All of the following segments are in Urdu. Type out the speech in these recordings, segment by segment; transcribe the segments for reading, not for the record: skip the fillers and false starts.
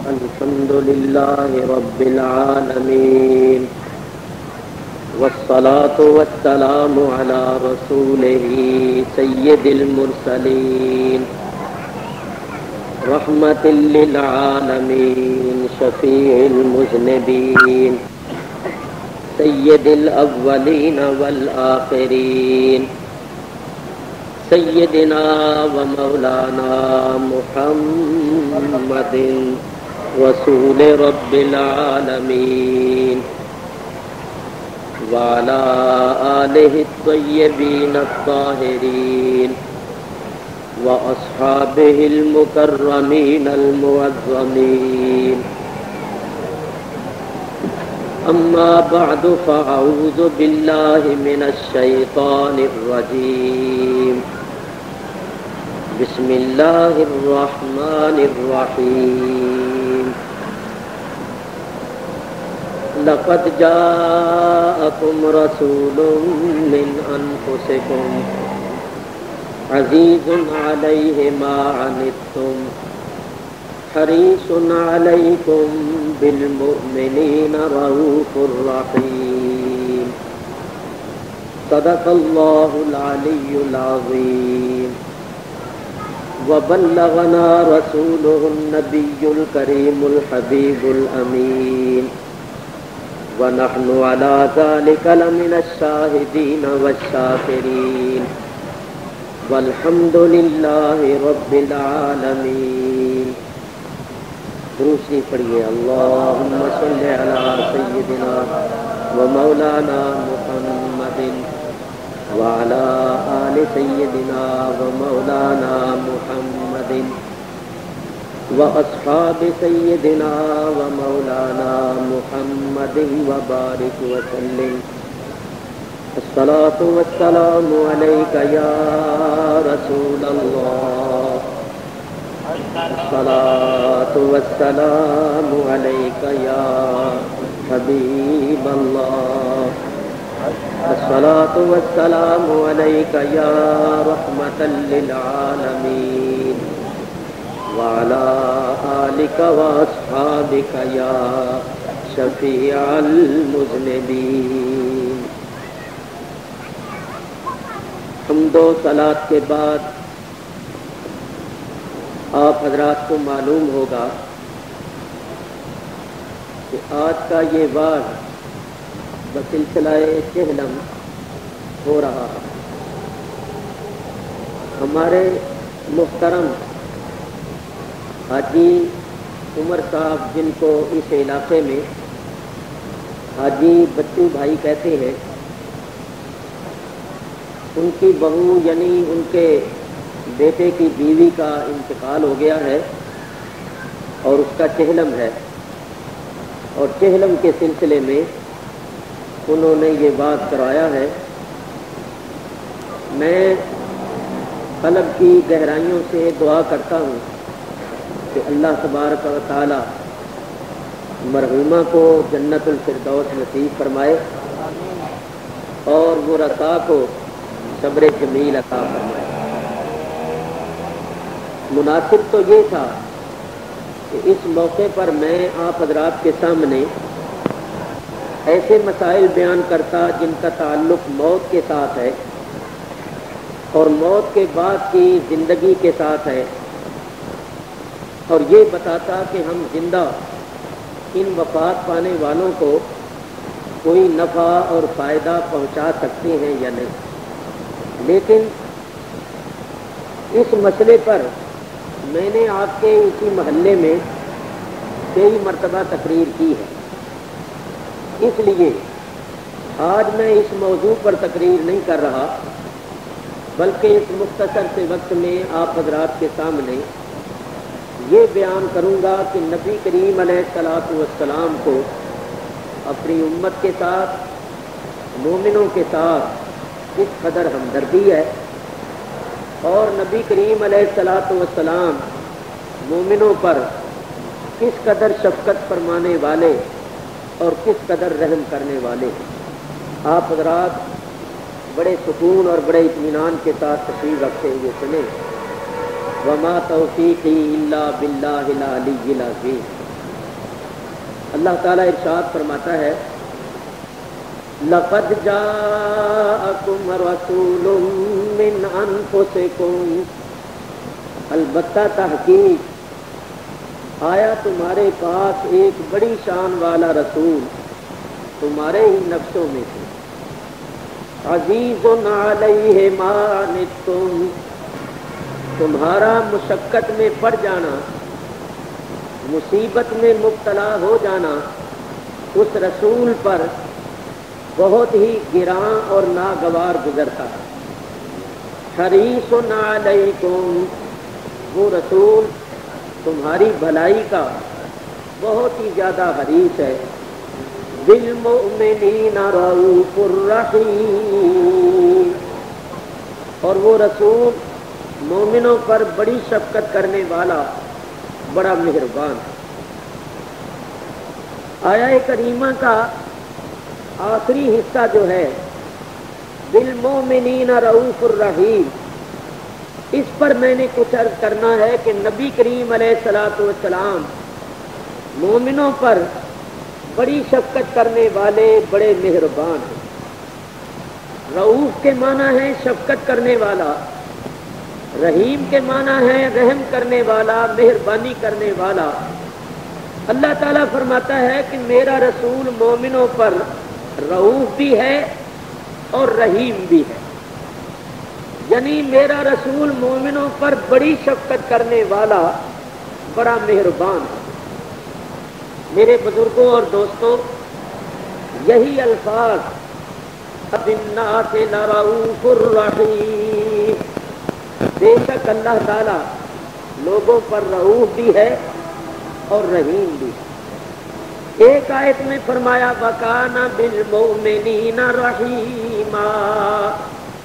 الحمد لله رب العالمين والصلاة والسلام على رسوله سيد المرسلين رحمة للعالمين شفيع المذنبين سيد الأولين والآخرين سيدنا ومولانا محمد رسول رب العالمين وعلى آله الطيبين الطاهرين وأصحابه المكرمين المعظمين أما بعد فأعوذ بالله من الشيطان الرجيم بسم الله الرحمن الرحيم لقد جاءكم رسول من أنفسكم عزيز عليه ما عنتم حريص عليكم بالمؤمنين رؤوف رحيم صدق الله العلي العظيم وبلغنا رسوله النبي الكريم الحبيب الأمين ونحن على ذلك لمن الشاهدين والشاكرين والحمد لله رب العالمين. دوسری پڑھیے اللہم صل علی سیدنا و مولانا محمد وعلی آل سیدنا و مولانا محمد واصحاب سیدنا و مولانا محمد وبارک وسلم. الصلاة والسلام علیک یا رسول اللہ الصلاة والسلام عليك يا حبيب الله الصلاة والسلام عليك يا رحمة للعالمين وعلى آلك وأصحابك يا شفيع المذنبين. حمد و صلاة کے بعد آپ حضرات کو معلوم ہوگا کہ آج کا یہ وعظ بسلسلہ چہلم ہو رہا ہے. ہمارے محترم حاجی عمر صاحب جن کو اس علاقے میں حاجی بچو بھائی کہتے ہیں، ان کی بہو یعنی ان کے بیٹے کی بیوی کا انتقال ہو گیا ہے اور اس کا چہلم ہے، اور چہلم کے سلسلے میں انہوں نے یہ بات کروایا ہے. میں قلب کی گہرائیوں سے دعا کرتا ہوں کہ اللہ تبارک و تعالی مرحومہ کو جنت الفردوس نصیب فرمائے اور وہ رضا کو صبر جمیل عطا فرمائے. مناسب تو یہ تھا کہ اس موقع پر میں آپ حضرات کے سامنے ایسے مسائل بیان کرتا جن کا تعلق موت کے ساتھ ہے اور موت کے بعد کی زندگی کے ساتھ ہے، اور یہ بتاتا کہ ہم زندہ ان وفات پانے والوں کو کوئی نفع اور فائدہ پہنچا سکتے ہیں یا نہیں. لیکن اس مسئلے پر میں نے آپ کے اسی محلے میں کئی مرتبہ تقریر کی ہے، اس لیے آج میں اس موضوع پر تقریر نہیں کر رہا بلکہ اس مختصر سے وقت میں آپ حضرات کے سامنے یہ بیان کروں گا کہ نبی کریم علیہ الصلوۃ والسلام کو اپنی امت کے ساتھ مومنوں کے ساتھ کس قدر ہمدردی ہے، اور نبی کریم علیہ الصلوۃ والسلام مومنوں پر کس قدر شفقت فرمانے والے اور کس قدر رحم کرنے والے ہیں. آپ حضرات بڑے سکون اور بڑے اطمینان کے ساتھ تشریف رکھتے ہوئے سنیں. وما توفیقی الا باللہ العلی العظیم. اللہ تعالیٰ ارشاد فرماتا ہے لقد جاءکم رسول من انفسکم، البتہ تحقیق آیا تمہارے پاس ایک بڑی شان والا رسول تمہارے ہی نفسوں میں سے، عزیز علیہ ما عنتم، تمہارا مشقت میں پڑ جانا، مصیبت میں مبتلا ہو جانا اس رسول پر بہت ہی گراں اور ناگوار گزرتا ہے۔ حریص علیکم، وہ رسول تمہاری بھلائی کا بہت ہی زیادہ حریص ہے، بالمؤمنین رؤوف الرحیم، اور وہ رسول مومنوں پر بڑی شفقت کرنے والا بڑا مہربان ہے۔ آیہ کریمہ کا آخری حصہ جو ہے بالمؤمنین رؤوف الرحیم، اس پر میں نے کچھ عرض کرنا ہے کہ نبی کریم علیہ الصلوۃ والسلام مومنوں پر بڑی شفقت کرنے والے بڑے مہربان ہیں۔ رؤوف کے معنی ہے شفقت کرنے والا، رحیم کے معنی ہے رحم کرنے والا، مہربانی کرنے والا۔ اللہ تعالیٰ فرماتا ہے کہ میرا رسول مومنوں پر رؤوف بھی ہے اور رحیم بھی ہے، یعنی میرا رسول مومنوں پر بڑی شفقت کرنے والا بڑا مہربان ہے۔ میرے بزرگوں اور دوستوں، یہی الفاظ بالناس لرؤوف الرحیم، بے شک اللہ تعالیٰ لوگوں پر رؤوف بھی ہے اور رحیم بھی ہے۔ ایک آیت میں فرمایا وَكَانَ بِالْمُؤْمِنِينَ رَحِيمًا،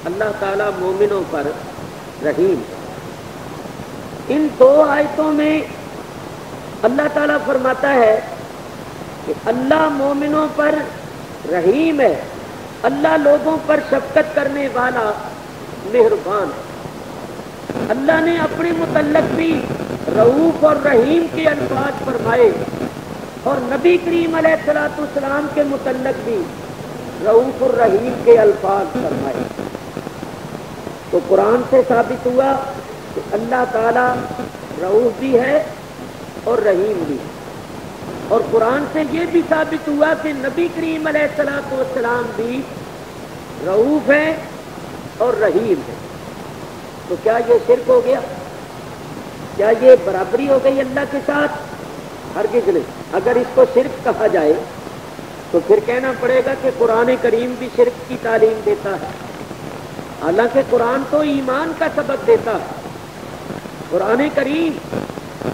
اللہ تعالیٰ مومنوں پر رحیم ہے۔ ان دو آیتوں میں اللہ تعالیٰ فرماتا ہے کہ اللہ مومنوں پر رحیم ہے، اللہ لوگوں پر شفقت کرنے والا مہربان ہے۔ اللہ نے اپنے متعلق بھی رؤوف اور رحیم کے الفاظ فرمائے اور نبی کریم علیہ الصلوۃ والسلام کے متعلق بھی رؤوف الرحیم کے الفاظ فرمائے۔ تو قرآن سے ثابت ہوا کہ اللہ تعالیٰ رؤوف بھی ہے اور رحیم بھی ہے، اور قرآن سے یہ بھی ثابت ہوا کہ نبی کریم علیہ الصلوۃ والسلام بھی رؤوف ہے اور رحیم ہے۔ تو کیا یہ شرک ہو گیا؟ کیا یہ برابری ہو گئی اللہ کے ساتھ؟ ہرگز نہیں۔ اگر اس کو شرک کہا جائے تو پھر کہنا پڑے گا کہ قرآن کریم بھی شرک کی تعلیم دیتا ہے، حالانکہ قرآن تو ایمان کا سبق دیتا ہے۔ قرآن کریم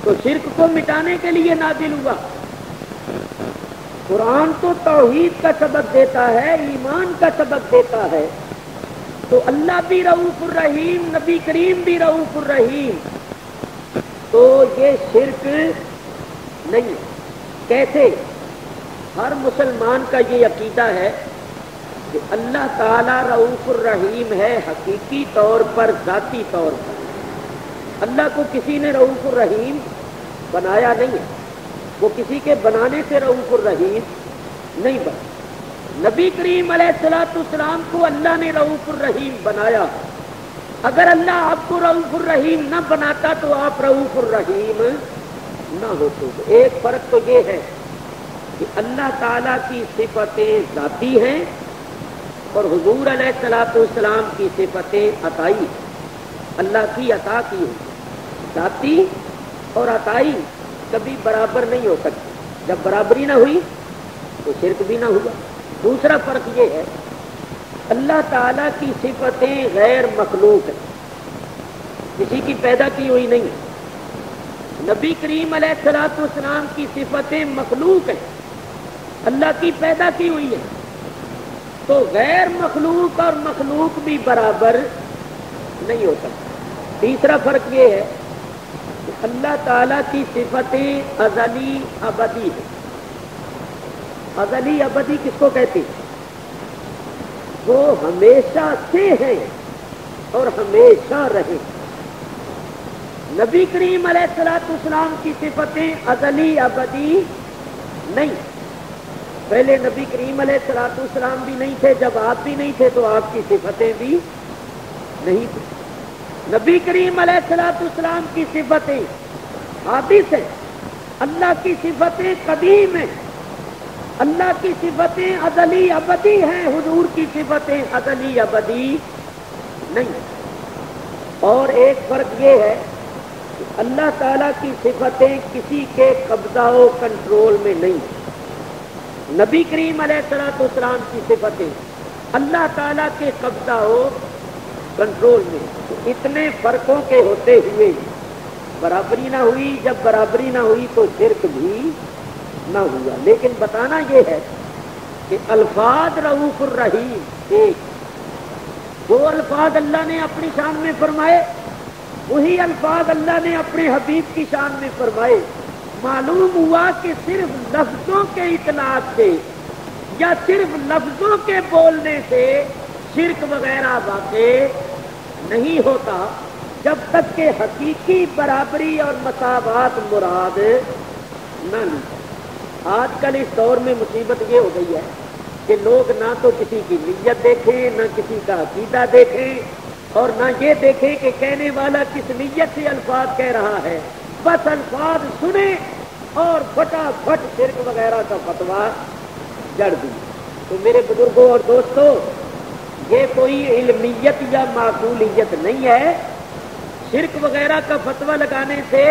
تو شرک کو مٹانے کے لیے نازل ہوا، قرآن تو توحید کا سبق دیتا ہے، ایمان کا سبق دیتا ہے۔ تو اللہ بھی رؤوف الرحیم، نبی کریم بھی رؤوف الرحیم، تو یہ شرک نہیں۔ کیسے؟ ہر مسلمان کا یہ عقیدہ ہے کہ اللہ تعالیٰ رؤوف الرحیم ہے، حقیقی طور پر، ذاتی طور پر۔ اللہ کو کسی نے رؤوف الرحیم بنایا نہیں ہے، وہ کسی کے بنانے سے رؤوف الرحیم نہیں بنا۔ نبی کریم علیہ الصلوۃ والسلام کو اللہ نے رؤوف الرحیم بنایا۔ اگر اللہ آپ کو رؤوف الرحیم نہ بناتا تو آپ رؤوف الرحیم نہ ہوتے۔ ایک فرق تو یہ ہے کہ اللہ تعالیٰ کی صفتیں ذاتی ہیں اور حضور علیہ الصلوۃ والسلام کی صفتیں عطائی ہیں۔ اللہ کی عطا کی ہوئی، ذاتی اور عطائی کبھی برابر نہیں ہو سکتی۔ جب برابری نہ ہوئی تو شرک بھی نہ ہوا۔ دوسرا فرق یہ ہے اللہ تعالیٰ کی صفتیں غیر مخلوق ہیں، کسی کی پیدا کی ہوئی نہیں۔ نبی کریم علیہ الصلوۃ والسلام کی صفتیں مخلوق ہیں، اللہ کی پیدا کی ہوئی ہے۔ تو غیر مخلوق اور مخلوق بھی برابر نہیں ہو سکتا۔ تیسرا فرق یہ ہے کہ اللہ تعالیٰ کی صفتیں ازلی ابدی ہیں۔ ازلی ابدی کس کو کہتے ہیں؟ وہ ہمیشہ سے ہیں اور ہمیشہ رہے۔ نبی کریم علیہ الصلوۃ والسلام کی صفتیں ازلی ابدی نہیں، پہلے نبی کریم علیہ الصلوۃ والسلام بھی نہیں تھے، جب آپ بھی نہیں تھے تو آپ کی صفتیں بھی نہیں تھی۔ نبی کریم علیہ الصلوۃ والسلام کی صفتیں حادث ہیں، اللہ کی صفتیں قدیم ہیں، اللہ کی صفتیں ازلی ابدی ہیں، حضور کی صفتیں ازلی ابدی نہیں۔ اور ایک فرق یہ ہے کہ اللہ تعالیٰ کی صفتیں کسی کے قبضہ و کنٹرول میں نہیں ہیں۔ نبی کریم علیہ الصلوۃ والسلام کی صفتیں اللہ تعالیٰ کے قبضہ و کنٹرول میں۔ تو اتنے فرقوں کے ہوتے ہوئے برابری نہ ہوئی، جب برابری نہ ہوئی تو شرک بھی نہ ہوا۔ لیکن بتانا یہ ہے کہ الفاظ رؤوف الرحیم ایک، وہ الفاظ اللہ نے اپنی شان میں فرمائے، وہی الفاظ اللہ نے اپنے حبیب کی شان میں فرمائے۔ معلوم ہوا کہ صرف لفظوں کے اطلاق سے یا صرف لفظوں کے بولنے سے شرک وغیرہ واقع نہیں ہوتا، جب تک کہ حقیقی برابری اور مساوات مراد نہ لیں۔ آج کل اس دور میں مصیبت یہ ہو گئی ہے کہ لوگ نہ تو کسی کی نیت دیکھیں، نہ کسی کا عقیدہ دیکھیں، اور نہ یہ دیکھیں کہ کہنے والا کس نیت سے الفاظ کہہ رہا ہے، بس الفاظ سنیں اور فٹافٹ شرک وغیرہ کا فتویٰ جڑ دی۔ تو میرے بزرگوں اور دوستوں، یہ کوئی علمیت یا معقولیت نہیں ہے۔ شرک وغیرہ کا فتویٰ لگانے سے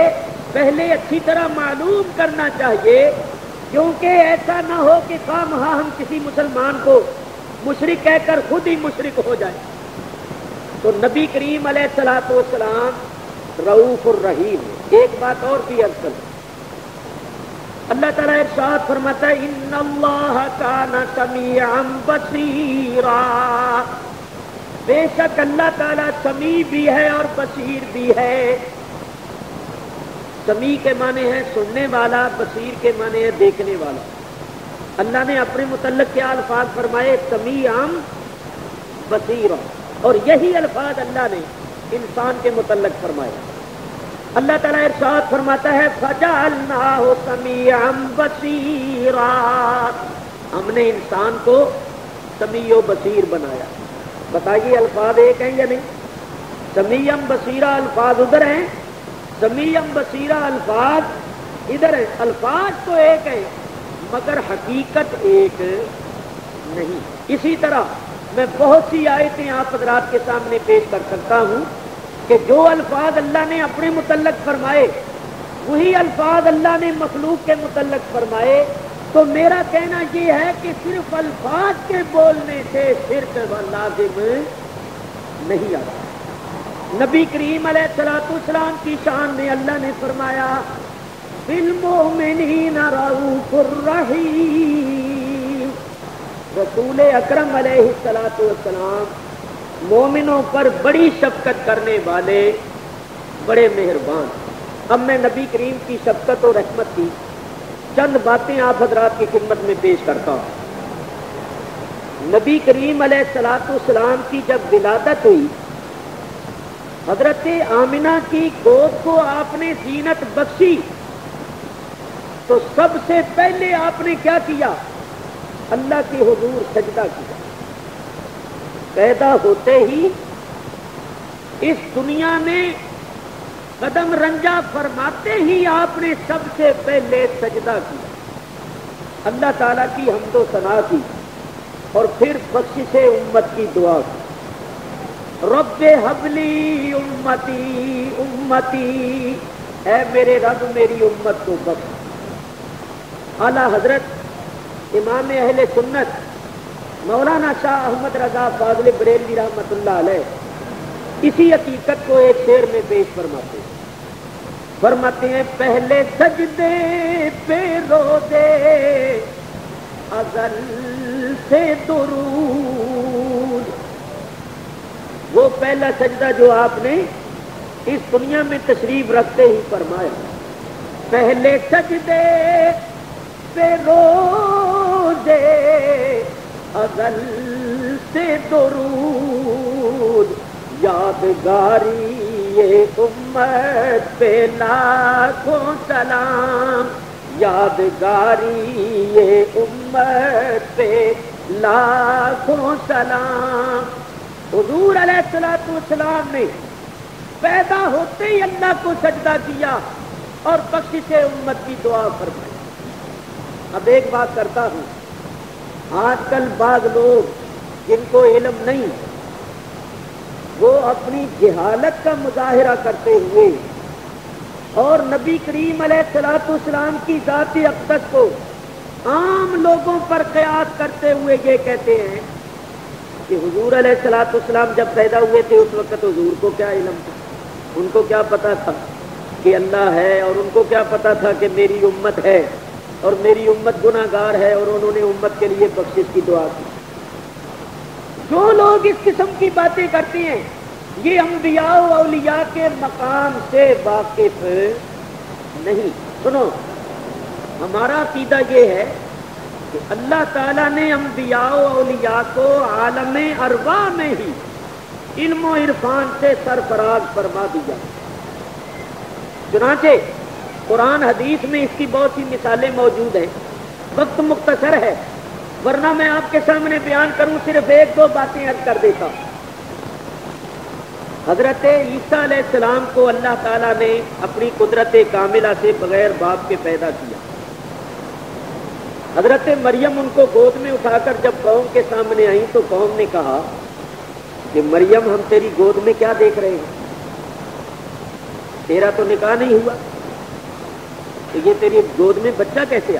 پہلے اچھی طرح معلوم کرنا چاہیے، کیونکہ ایسا نہ ہو کہ خواہ مخواہ ہم کسی مسلمان کو مشرک کہہ کر خود ہی مشرک ہو جائے۔ تو نبی کریم علیہ الصلوۃ والسلام رؤوف الرحیم۔ ایک بات اور بھی عرض کروں، اللہ تعالیٰ ارشاد فرماتا ہے ان اللہ کان سمیعا بصیرا، بے شک اللہ تعالیٰ سمیع بھی ہے اور بصیر بھی ہے۔ سمیع کے معنی ہے سننے والا، بصیر کے معنی ہے دیکھنے والا۔ اللہ نے اپنے متعلق کیا الفاظ فرمائے؟ سمیعا بصیرا، اور یہی الفاظ اللہ نے انسان کے متعلق فرمائے۔ اللہ تعالیٰ ارشاد فرماتا ہے فجعلناہ سمیعا بصیرا، ہم نے انسان کو سمیع و بصیر بنایا۔ بتائیے الفاظ ایک ہیں یا نہیں؟ سمیعا بصیرا الفاظ ادھر ہیں، سمیعا بصیرا الفاظ ادھر ہیں۔ الفاظ تو ایک ہیں مگر حقیقت ایک نہیں۔ اسی طرح میں بہت سی آیتیں آپ حضرات کے سامنے پیش کر سکتا ہوں کہ جو الفاظ اللہ نے اپنے متعلق فرمائے وہی الفاظ اللہ نے مخلوق کے متعلق فرمائے۔ تو میرا کہنا یہ ہے کہ صرف الفاظ کے بولنے سے شرک لازم نہیں آتا۔ نبی کریم علیہ الصلوۃ والسلام کی شان میں اللہ نے فرمایا بالمؤمنین رؤوف الرحیم۔ رسول اکرم علیہ الصلوۃ والسلام مومنوں پر بڑی شفقت کرنے والے، بڑے مہربان۔ اب میں نبی کریم کی شفقت اور رحمت کی چند باتیں آپ حضرات کی خدمت میں پیش کرتا ہوں۔ نبی کریم علیہ الصلوۃ والسلام کی جب ولادت ہوئی، حضرت آمنہ کی گود کو آپ نے زینت بخشی، تو سب سے پہلے آپ نے کیا کیا؟ اللہ کے حضور سجدہ کیا۔ پیدا ہوتے ہی اس دنیا میں قدم رنجا فرماتے ہی آپ نے سب سے پہلے سجدہ کیا، اللہ تعالیٰ کی حمد و ثنا کی، اور پھر بخشش امت کی دعا کی۔ رب ہب لی امتی امتی، اے میرے رب میری امت کو بخش۔ اعلیٰ حضرت امام اہل سنت مولانا شاہ احمد رضا فاضل بریلوی رحمۃ اللہ علیہ اسی حقیقت کو ایک شعر میں پیش فرماتے ہیں پہلے سجدے پہ رو دے ازل سے درود، وہ پہلا سجدہ جو آپ نے اس دنیا میں تشریف رکھتے ہی فرمایا، پہلے سجدے پہ رو دے ازل سے درود، یادگاری یہ امت پہ لاکھوں سلام، یادگاری یہ امت پہ لاکھوں سلام. حضور علیہ السلام نے پیدا ہوتے ہی اللہ کو سجدہ کیا اور بخشش امت کی دعا فرمائی. اب ایک بات کرتا ہوں، آج کل بعض لوگ جن کو علم نہیں، وہ اپنی جہالت کا مظاہرہ کرتے ہوئے اور نبی کریم علیہ السلام کی ذات اقدس کو عام لوگوں پر قیاس کرتے ہوئے یہ کہتے ہیں کہ حضور علیہ السلام جب پیدا ہوئے تھے اس وقت حضور کو کیا علم تھا، ان کو کیا پتا تھا کہ اللہ ہے، اور ان کو کیا پتا تھا کہ میری امت ہے اور میری امت گناہ گار ہے، اور انہوں نے امت کے لیے بخشش کی دعا کی. جو لوگ اس قسم کی باتیں کرتے ہیں یہ انبیاء و اولیاء کے مقام سے واقف نہیں. سنو، ہمارا عقیدہ یہ ہے کہ اللہ تعالیٰ نے انبیاء و اولیاء کو عالم ارواح میں ہی علم و عرفان سے سرفراز فرما دیا. چنانچہ قرآن حدیث میں اس کی بہت سی مثالیں موجود ہیں. وقت مختصر ہے ورنہ میں آپ کے سامنے بیان کروں، صرف ایک دو باتیں عرض کر دیتا ہوں. حضرت عیسیٰ علیہ السلام کو اللہ تعالیٰ نے اپنی قدرت کاملہ سے بغیر باپ کے پیدا کیا. حضرت مریم ان کو گود میں اٹھا کر جب قوم کے سامنے آئیں تو قوم نے کہا کہ مریم ہم تیری گود میں کیا دیکھ رہے ہیں، تیرا تو نکاح نہیں ہوا تو یہ تیری گود میں بچہ کیسے آ؟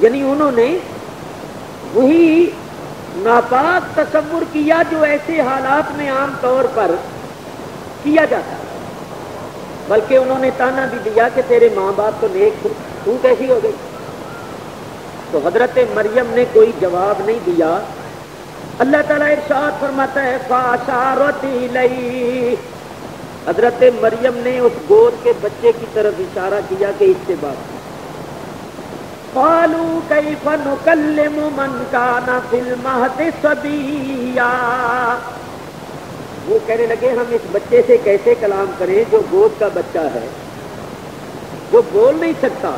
یعنی انہوں نے وہی ناپاک تصور کیا جو ایسے حالات میں عام طور پر کیا جاتا ہے، بلکہ انہوں نے تانا بھی دیا کہ تیرے ماں باپ تو نیک تھے، تو کیسی ہو گئی؟ تو حضرت مریم نے کوئی جواب نہیں دیا. اللہ تعالیٰ ارشاد فرماتا ہے فَأَشَارَتْ إِلَيْهِ، حضرت مریم نے اس گود کے بچے کی طرف اشارہ کیا کہ اس سے بات. قَالُوا كَيْفَ نُكَلِّمُ مَنْ كَانَ فِي الْمَهْدِ صَبِيًّا، وہ کہنے لگے ہم اس بچے سے کیسے کلام کریں جو گود کا بچہ ہے، جو بول نہیں سکتا،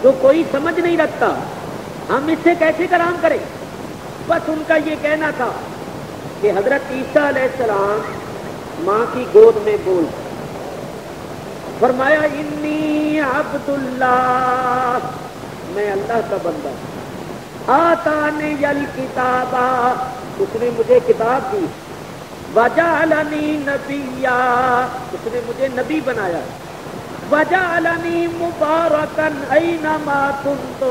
جو کوئی سمجھ نہیں رکھتا، ہم اس سے کیسے کلام کریں؟ بس ان کا یہ کہنا تھا کہ حضرت عیسیٰ علیہ السلام ماں کی گود میں بول. فرمایا انی عبد اللہ، میں اللہ کا بندہ. آتانی الکتاب، اس نے مجھے کتاب دی. وجعلنی نبیا، اس نے مجھے نبی بنایا. وجعلنی مبارکا اینما کنت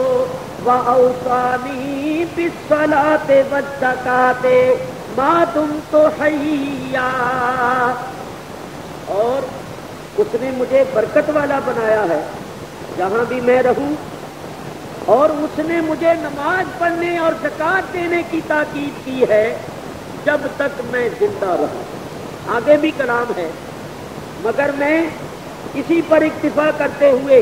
واوصانی بالصلاۃ والزکاۃ ما دمت حیا، اور اس نے مجھے برکت والا بنایا ہے جہاں بھی میں رہوں، اور اس نے مجھے نماز پڑھنے اور زکوٰۃ دینے کی تاکید کی ہے جب تک میں زندہ رہوں. آگے بھی کلام ہے مگر میں اسی پر اکتفا کرتے ہوئے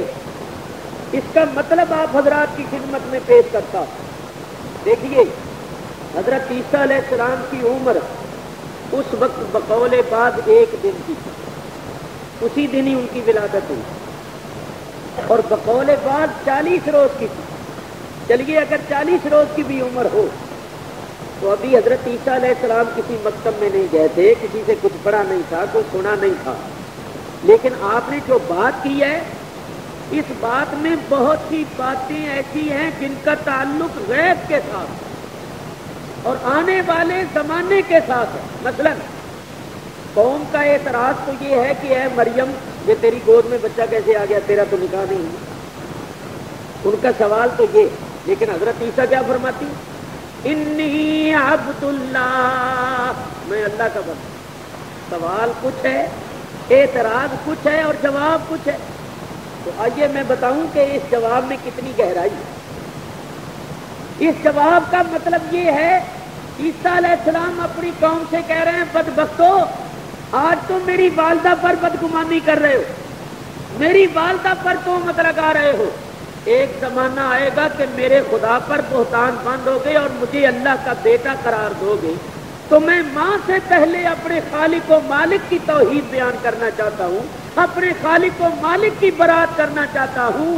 اس کا مطلب آپ حضرات کی خدمت میں پیش کرتا. دیکھیے حضرت عیسیٰ علیہ السلام کی عمر اس وقت بقول بعد 1 دن کی، اسی دن ہی ان کی ولادت ہوئی، اور بقول بعد 40 روز کی تھی. چلیے اگر 40 روز کی بھی عمر ہو تو ابھی حضرت عیسیٰ علیہ السلام کسی مکتب میں نہیں گئے تھے، کسی سے کچھ پڑھا نہیں تھا، کوئی سنا نہیں تھا. لیکن آپ نے جو بات کی ہے اس بات میں بہت سی باتیں ایسی ہیں جن کا تعلق غیب کے ساتھ اور آنے والے زمانے کے ساتھ ہے. مثلا قوم کا اعتراض تو یہ ہے کہ اے مریم یہ تیری گود میں بچہ کیسے آ گیا، تیرا تو نکاح نہیں ہوا. ان کا سوال تو یہ. لیکن حضرت عیسیٰ کیا فرماتی؟ انی عبد اللہ، میں اللہ کا بندہ. سوال کچھ ہے، اعتراض کچھ ہے اور جواب کچھ ہے. تو آئیے میں بتاؤں کہ اس جواب میں کتنی گہرائی ہے. اس جواب کا مطلب یہ ہے عیسیٰ علیہ السلام اپنی قوم سے کہہ رہے ہیں بدبختو، آج تم میری والدہ پر بدگمانی کر رہے ہو، میری والدہ پر تہمت لگا رہے ہو. ایک زمانہ آئے گا کہ میرے خدا پر بہتان باندھو گے اور مجھے اللہ کا بیٹا قرار دو گے، تو میں ماں سے پہلے اپنے خالق و مالک کی توحید بیان کرنا چاہتا ہوں، اپنے خالق و مالک کی برات کرنا چاہتا ہوں.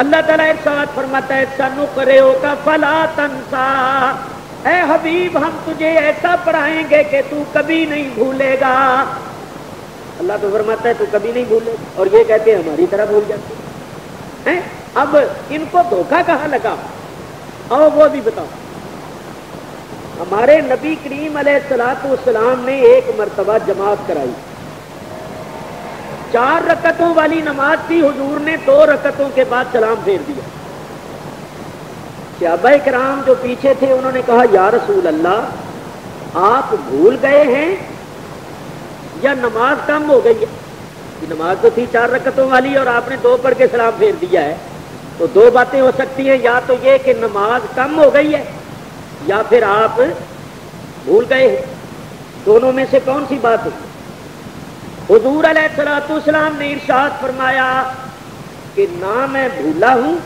اللہ تعالیٰ ارشاد فرماتا ہے سنقرئک فلا تنسا، اے حبیب ہم تجھے ایسا پڑھائیں گے کہ تو کبھی نہیں بھولے گا۔ اللہ تو فرماتا ہے تو کبھی نہیں بھولے گا، اور یہ کہتے ہیں ہماری طرح بھول جاتے ہیں۔ اب ان کو دھوکہ کہاں لگا؟ اور وہ بھی بتاؤ۔ ہمارے نبی کریم علیہ الصلوۃ والسلام نے ایک مرتبہ جماعت کرائی، 4 رکعتوں والی نماز تھی، حضور نے 2 رکعتوں کے بعد سلام پھیر دیا۔ صحابہ کرام جو پیچھے تھے انہوں نے کہا یا رسول اللہ آپ بھول گئے ہیں یا نماز کم ہو گئی ہے؟ نماز تو تھی 4 رکعتوں والی اور آپ نے 2 پڑھ کے سلام پھیر دیا ہے، تو 2 باتیں ہو سکتی ہیں، یا تو یہ کہ نماز کم ہو گئی ہے یا پھر آپ بھول گئے ہیں، دونوں میں سے کون سی بات ہے؟ حضور علیہ الصلوۃ والسلام نے ارشاد فرمایا کہ نہ میں بھولا ہوں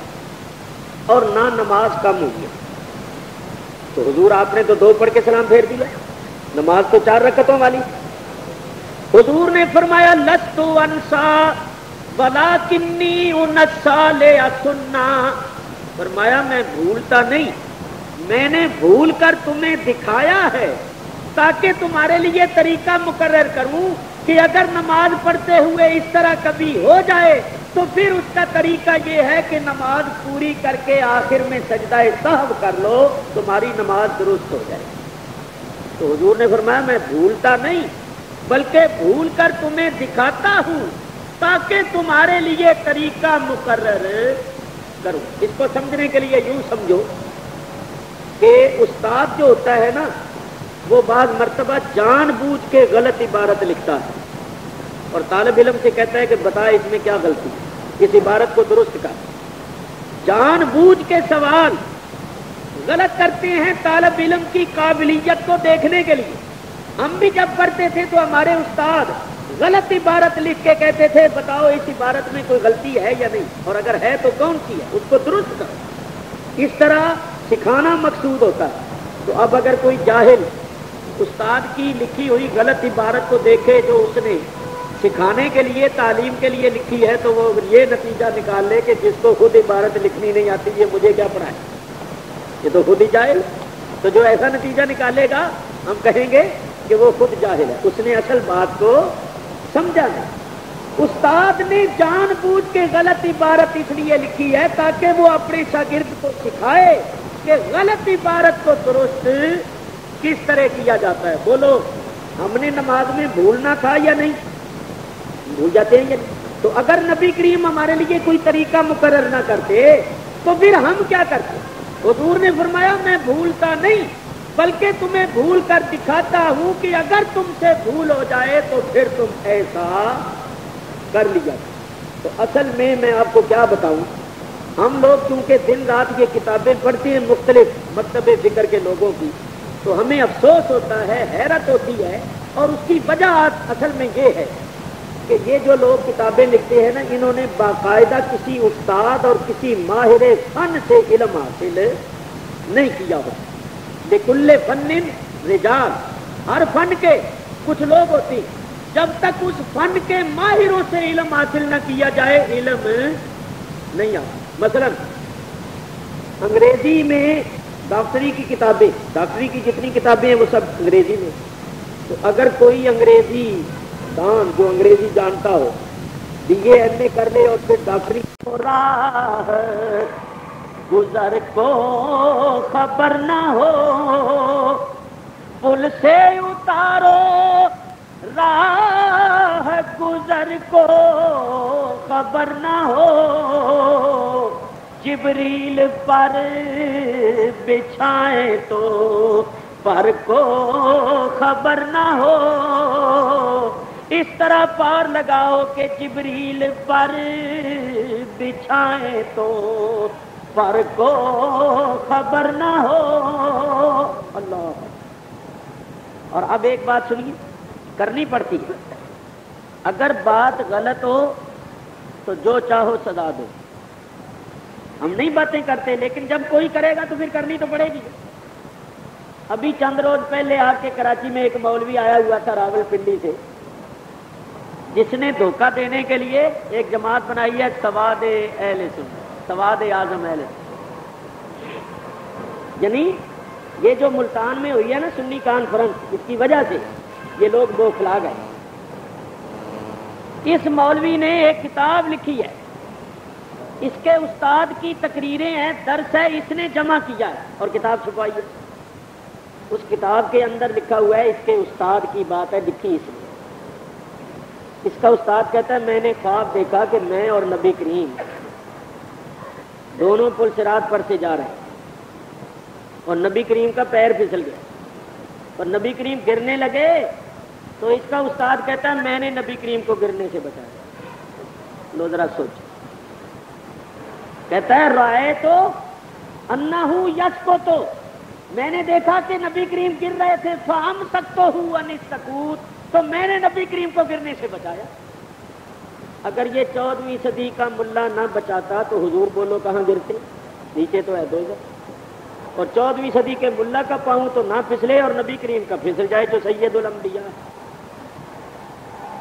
اور نہ نماز کم ہوئی ہے۔ تو حضور آپ نے تو 2 پڑھ کے سلام پھیر دیا، نماز تو 4 رکعتوں والی۔ حضور نے فرمایا لست انسا ولکنی انسا لاسنا، فرمایا میں بھولتا نہیں، میں نے بھول کر تمہیں دکھایا ہے تاکہ تمہارے لیے طریقہ مقرر کروں کہ اگر نماز پڑھتے ہوئے اس طرح کبھی ہو جائے تو پھر اس کا طریقہ یہ ہے کہ نماز پوری کر کے آخر میں سجدہ سہو کر لو، تمہاری نماز درست ہو جائے۔ تو حضور نے فرمایا میں بھولتا نہیں بلکہ بھول کر تمہیں دکھاتا ہوں تاکہ تمہارے لیے طریقہ مقرر کروں۔ اس کو سمجھنے کے لیے یوں سمجھو کہ استاد جو ہوتا ہے نا وہ بعض مرتبہ جان بوجھ کے غلط عبارت لکھتا ہے اور طالب علم سے کہتا ہے کہ بتا اس میں کیا غلطی ہے، اس عبارت کو درست کر۔ جان بوجھ کے سوال غلط کرتے ہیں طالب علم کی قابلیت کو دیکھنے کے لیے۔ ہم بھی جب پڑھتے تھے تو ہمارے استاد غلط عبارت لکھ کے کہتے تھے بتاؤ اس عبارت میں کوئی غلطی ہے یا نہیں، اور اگر ہے تو کون سی ہے، اس کو درست کرو۔ اس طرح سکھانا مقصود ہوتا ہے۔ تو اب اگر کوئی جاہل استاد کی لکھی ہوئی غلط عبارت کو دیکھے جو اس نے سکھانے کے لیے تعلیم کے لیے لکھی ہے، تو وہ یہ نتیجہ نکال لے کہ جس کو خود عبارت لکھنی نہیں آتی یہ مجھے کیا پڑھائے، یہ تو خود ہی جاہل۔ تو جو ایسا نتیجہ نکالے گا ہم کہیں گے کہ وہ خود جاہل ہے، اس نے اصل بات کو سمجھا نہیں۔ استاد نے جان بوجھ کے غلط عبارت اس لیے لکھی ہے تاکہ وہ اپنے شاگرد کو سکھائے کہ غلط عبارت کو درست کس طرح کیا جاتا ہے۔ بولو ہم نے نماز میں بھولنا تھا یا نہیں؟ بھول جاتے ہیں یا نہیں؟ تو اگر نبی کریم ہمارے لیے کوئی طریقہ مقرر نہ کرتے تو پھر ہم کیا کرتے؟ حضور نے فرمایا میں بھولتا نہیں بلکہ تمہیں بھول کر دکھاتا ہوں کہ اگر تم سے بھول ہو جائے تو پھر تم ایسا کر لیا۔ تو اصل میں آپ کو کیا بتاؤں، ہم لوگ چونکہ دن رات یہ کتابیں پڑھتے ہیں مختلف مکتب فکر کے لوگوں کی، تو ہمیں افسوس ہوتا ہے، حیرت ہوتی ہے، اور اس کی وجہ اصل میں یہ ہے کہ یہ جو لوگ کتابیں لکھتے ہیں نا انہوں نے باقاعدہ کسی استاد اور کسی ماہر فن سے علم حاصل نہیں کیا ہو۔ لکل فن رجال، ہر فن کے کچھ لوگ ہوتے ہیں، جب تک اس فن کے ماہروں سے علم حاصل نہ کیا جائے علم نہیں آتا۔ مثلا انگریزی میں ڈاکٹری کی کتابیں، ڈاکٹری کی جتنی کتابیں ہیں وہ سب انگریزی میں، تو اگر کوئی انگریزی دان جو انگریزی جانتا ہو BA MA کر لے اور پھر ڈاکٹری راہ گزر کو خبر نہ ہو، پل سے اتارو راہ گزر کو خبر نہ ہو، جبریل پر بچھائیں تو پر کو خبر نہ ہو، اس طرح پار لگاؤ کہ جبریل پر بچھائیں تو پر کو خبر نہ ہو۔ اللہ۔ اور اب ایک بات سنیے، کرنی پڑتی ہے، اگر بات غلط ہو تو جو چاہو سزا دو، ہم نہیں باتیں کرتے لیکن جب کوئی کرے گا تو پھر کرنی تو پڑے گی۔ ابھی چند روز پہلے آ کے کراچی میں ایک مولوی آیا ہوا تھا راول پنڈی سے، جس نے دھوکہ دینے کے لیے ایک جماعت بنائی ہے سواد اہل سنت۔ سواد اعظم اہل، یعنی یہ جو ملتان میں ہوئی ہے نا سنی کانفرنس، اس کی وجہ سے یہ لوگ بوکھلا گئے۔ اس مولوی نے ایک کتاب لکھی ہے، اس کے استاد کی تقریریں ہیں، درس ہے، اس نے جمع کیا ہے اور کتاب چھپائی ہے۔ اس کتاب کے اندر لکھا ہوا ہے، اس کے استاد کی بات ہے، لکھی اس نے۔ اس کا استاد کہتا ہے میں نے خواب دیکھا کہ میں اور نبی کریم دونوں پل صراط پر سے جا رہے ہیں اور نبی کریم کا پیر پھسل گیا اور نبی کریم گرنے لگے، تو اس کا استاد کہتا ہے میں نے نبی کریم کو گرنے سے بچایا۔ لو ذرا سوچ، کہتا ہے رائے تو انہو یس کو، تو میں نے دیکھا کہ نبی کریم گر رہے تھے، فہم سکتو ہوں ان سکوت، تو میں نے نبی کریم کو گرنے سے بچایا۔ اگر یہ 14ویں صدی کا ملا نہ بچاتا تو حضور بولو کہاں گرتے؟ نیچے تو ہے دوزخ۔ اور 14ویں صدی کے ملا کا پاؤں تو نہ پھسلے اور نبی کریم کا پھسل جائے جو سید الانبیاء۔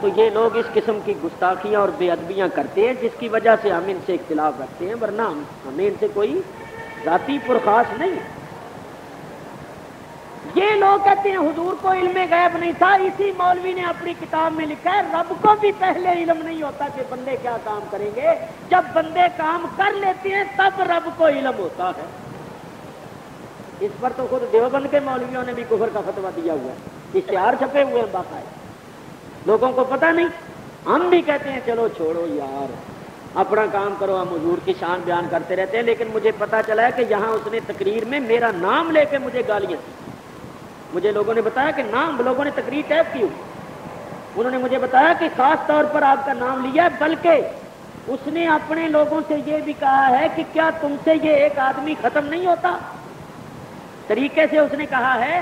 تو یہ لوگ اس قسم کی گستاخیاں اور بے ادبیاں کرتے ہیں، جس کی وجہ سے ہم ان سے اختلاف رکھتے ہیں، ورنہ ہمیں ان سے کوئی ذاتی پرخاص نہیں۔ یہ لوگ کہتے ہیں حضور کو علم غیب نہیں تھا، اسی مولوی نے اپنی کتاب میں لکھا ہے رب کو بھی پہلے علم نہیں ہوتا کہ بندے کیا کام کریں گے، جب بندے کام کر لیتے ہیں تب رب کو علم ہوتا ہے۔ اس پر تو خود دیوبند کے مولویوں نے بھی کفر کا فتویٰ دیا ہوا ہے، اشتہار چھپے ہوئے ہیں باقاعدہ، لوگوں کو پتہ نہیں۔ ہم بھی کہتے ہیں چلو چھوڑو یار، اپنا کام کرو، ہم حضور کی شان بیان کرتے رہتے ہیں، لیکن مجھے پتا چلا ہے کہ یہاں اس نے تقریر میں میرا نام لے کے مجھے گالیاں دی۔ مجھے لوگوں نے بتایا کہ نام، لوگوں نے تقریر ٹیپ کی ہوئی، انہوں نے مجھے بتایا کہ خاص طور پر آپ کا نام لیا، بلکہ اس نے اپنے لوگوں سے یہ بھی کہا ہے کہ کیا تم سے یہ ایک آدمی ختم نہیں ہوتا؟ طریقے سے اس نے کہا ہے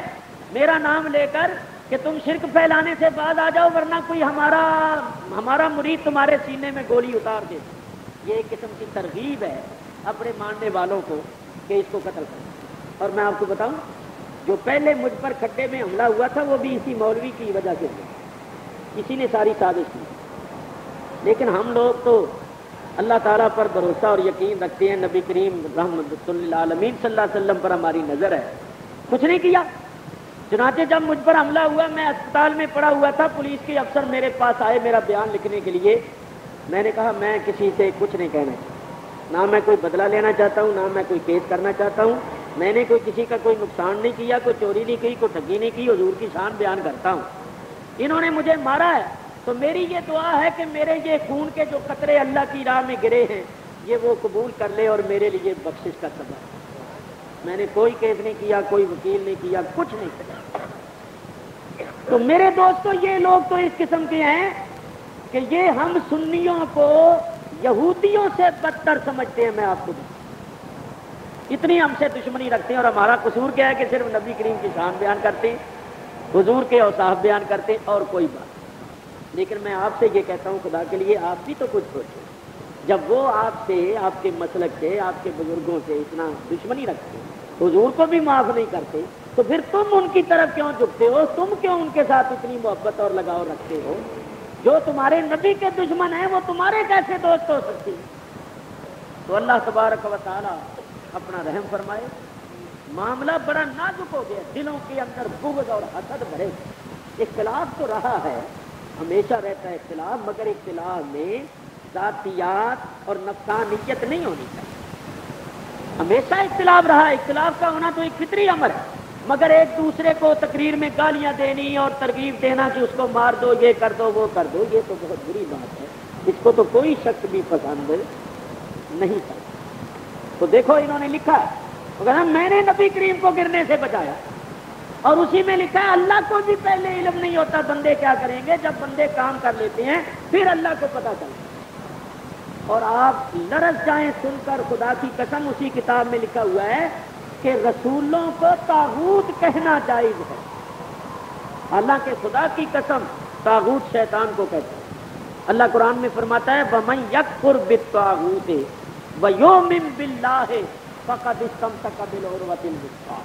میرا نام لے کر کہ تم شرک پھیلانے سے باز آ جاؤ، ورنہ کوئی ہمارا مرید تمہارے سینے میں گولی اتار دے۔ یہ ایک قسم کی ترغیب ہے اپنے ماننے والوں کو کہ اس کو قتل کرو۔ اور میں آپ کو بتاؤں، جو پہلے مجھ پر کھڈے میں حملہ ہوا تھا وہ بھی اسی مولوی کی وجہ سے ہوا، اسی نے ساری سازش کی۔ لیکن ہم لوگ تو اللہ تعالیٰ پر بھروسہ اور یقین رکھتے ہیں، نبی کریم رحمت للعالمین صلی اللہ علیہ وسلم پر ہماری نظر ہے، کچھ نہیں کیا۔ چنانچہ جب مجھ پر حملہ ہوا، میں اسپتال میں پڑا ہوا تھا، پولیس کے افسر میرے پاس آئے میرا بیان لکھنے کے لیے۔ میں نے کہا میں کسی سے کچھ نہیں کہنا چاہتا، نہ میں کوئی بدلہ لینا چاہتا ہوں، نہ میں کوئی کیس کرنا چاہتا ہوں، میں نے کسی کا کوئی نقصان نہیں کیا، کوئی چوری نہیں کی، کوئی ٹھگی نہیں کی، حضور کی شان بیان کرتا ہوں۔ انہوں نے مجھے مارا ہے تو میری یہ دعا ہے کہ میرے یہ خون کے جو قطرے اللہ کی راہ میں گرے ہیں یہ وہ قبول کر لے اور میرے لیے بخشش کا سبب۔ میں نے کوئی کیس نہیں کیا، کوئی وکیل نہیں کیا، کچھ نہیں کیا۔ تو میرے دوستو یہ لوگ تو اس قسم کے ہیں کہ یہ ہم سنیوں کو یہودیوں سے بدتر سمجھتے ہیں۔ میں آپ کو اتنی ہم سے دشمنی رکھتے ہیں، اور ہمارا قصور کیا ہے کہ صرف نبی کریم کی شان بیان کرتے ہیں، حضور کے اوصاف بیان کرتے ہیں اور کوئی بات۔ لیکن میں آپ سے یہ کہتا ہوں خدا کے لیے آپ بھی تو کچھ سوچیں، جب وہ آپ سے، آپ کے مسلک سے، آپ کے بزرگوں سے اتنا دشمنی رکھتے ہیں، حضور کو بھی معاف نہیں کرتے، تو پھر تم ان کی طرف کیوں جھکتے ہو؟ تم کیوں ان کے ساتھ اتنی محبت اور لگاؤ رکھتے ہو؟ جو تمہارے نبی کے دشمن ہیں وہ تمہارے کیسے دوست ہو سکتے ہیں؟ تو اللہ تبارک و تعالی اپنا رحم فرمائے۔ معاملہ بڑا نازک ہو گیا، دلوں کے اندر بغض اور حسد بھرے۔ اختلاف تو رہا ہے، ہمیشہ رہتا ہے اختلاف، مگر اختلاف میں ذاتیات اور نفسانیت نہیں ہونی چاہیے۔ ہمیشہ اختلاف رہا، اختلاف کا ہونا تو ایک فطری امر ہے، مگر ایک دوسرے کو تقریر میں گالیاں دینی اور ترغیب دینا کہ اس کو مار دو، یہ کر دو، وہ کر دو، یہ تو بہت بری بات ہے، اس کو تو کوئی شخص بھی پسند نہیں کرتا۔ تو دیکھو انہوں نے لکھا ہے، میں نے نبی کریم کو گرنے سے بچایا، اور اسی میں لکھا ہے اللہ کو بھی پہلے علم نہیں ہوتا بندے کیا کریں گے، جب بندے کام کر لیتے ہیں پھر اللہ کو پتا چلتا ہے۔ اور آپ لرز جائیں سن کر، خدا کی قسم اسی کتاب میں لکھا ہوا ہے کہ رسولوں کو طاغوت کہنا جائز ہے، حالانکہ خدا کی قسم طاغوت شیطان کو کہتا ہے۔ اللہ قرآن میں فرماتا ہے وَمَن يَكْفُرْ بِالطَّاغُوتِ وَيُؤْمِن بِاللَّهِ فَقَدِ اسْتَمْسَكَ بِالْعُرْوَةِ الْوُثْقَىٰ،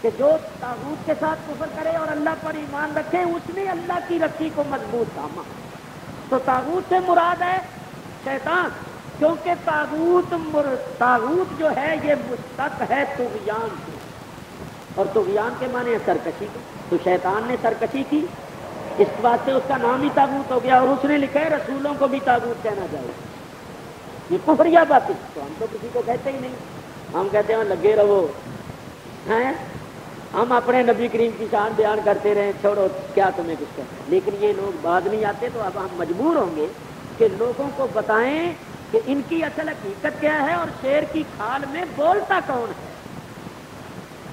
کہ جو طاغوت کے ساتھ کفر کرے اور اللہ پر ایمان رکھے اس نے اللہ کی رسی کو مضبوط تھاما۔ تو طاغوت سے مراد ہے شیطان، کیونکہ طاغوت جو ہے یہ مشتق ہے طغیان سے، اور طغیان کے معنی ہے سرکشی کے، تو شیطان نے سرکشی کی، اس واسطے اس کا نام ہی طاغوت ہو گیا، اور اس نے لکھا ہے رسولوں کو بھی طاغوت کہنا چاہیے۔ یہ کفریہ باتیں، تو ہم تو کسی کو کہتے ہی نہیں، ہم کہتے ہیں لگے رہو ہیں، ہم اپنے نبی کریم کی شان بیان کرتے رہے، چھوڑو کیا تمہیں کچھ کہنا۔ لیکن یہ لوگ بعد نہیں آتے، تو اب ہم مجبور ہوں گے کہ لوگوں کو بتائیں کہ ان کی اصل حقیقت کیا ہے، اور شیر کی کھال میں بولتا کون ہے۔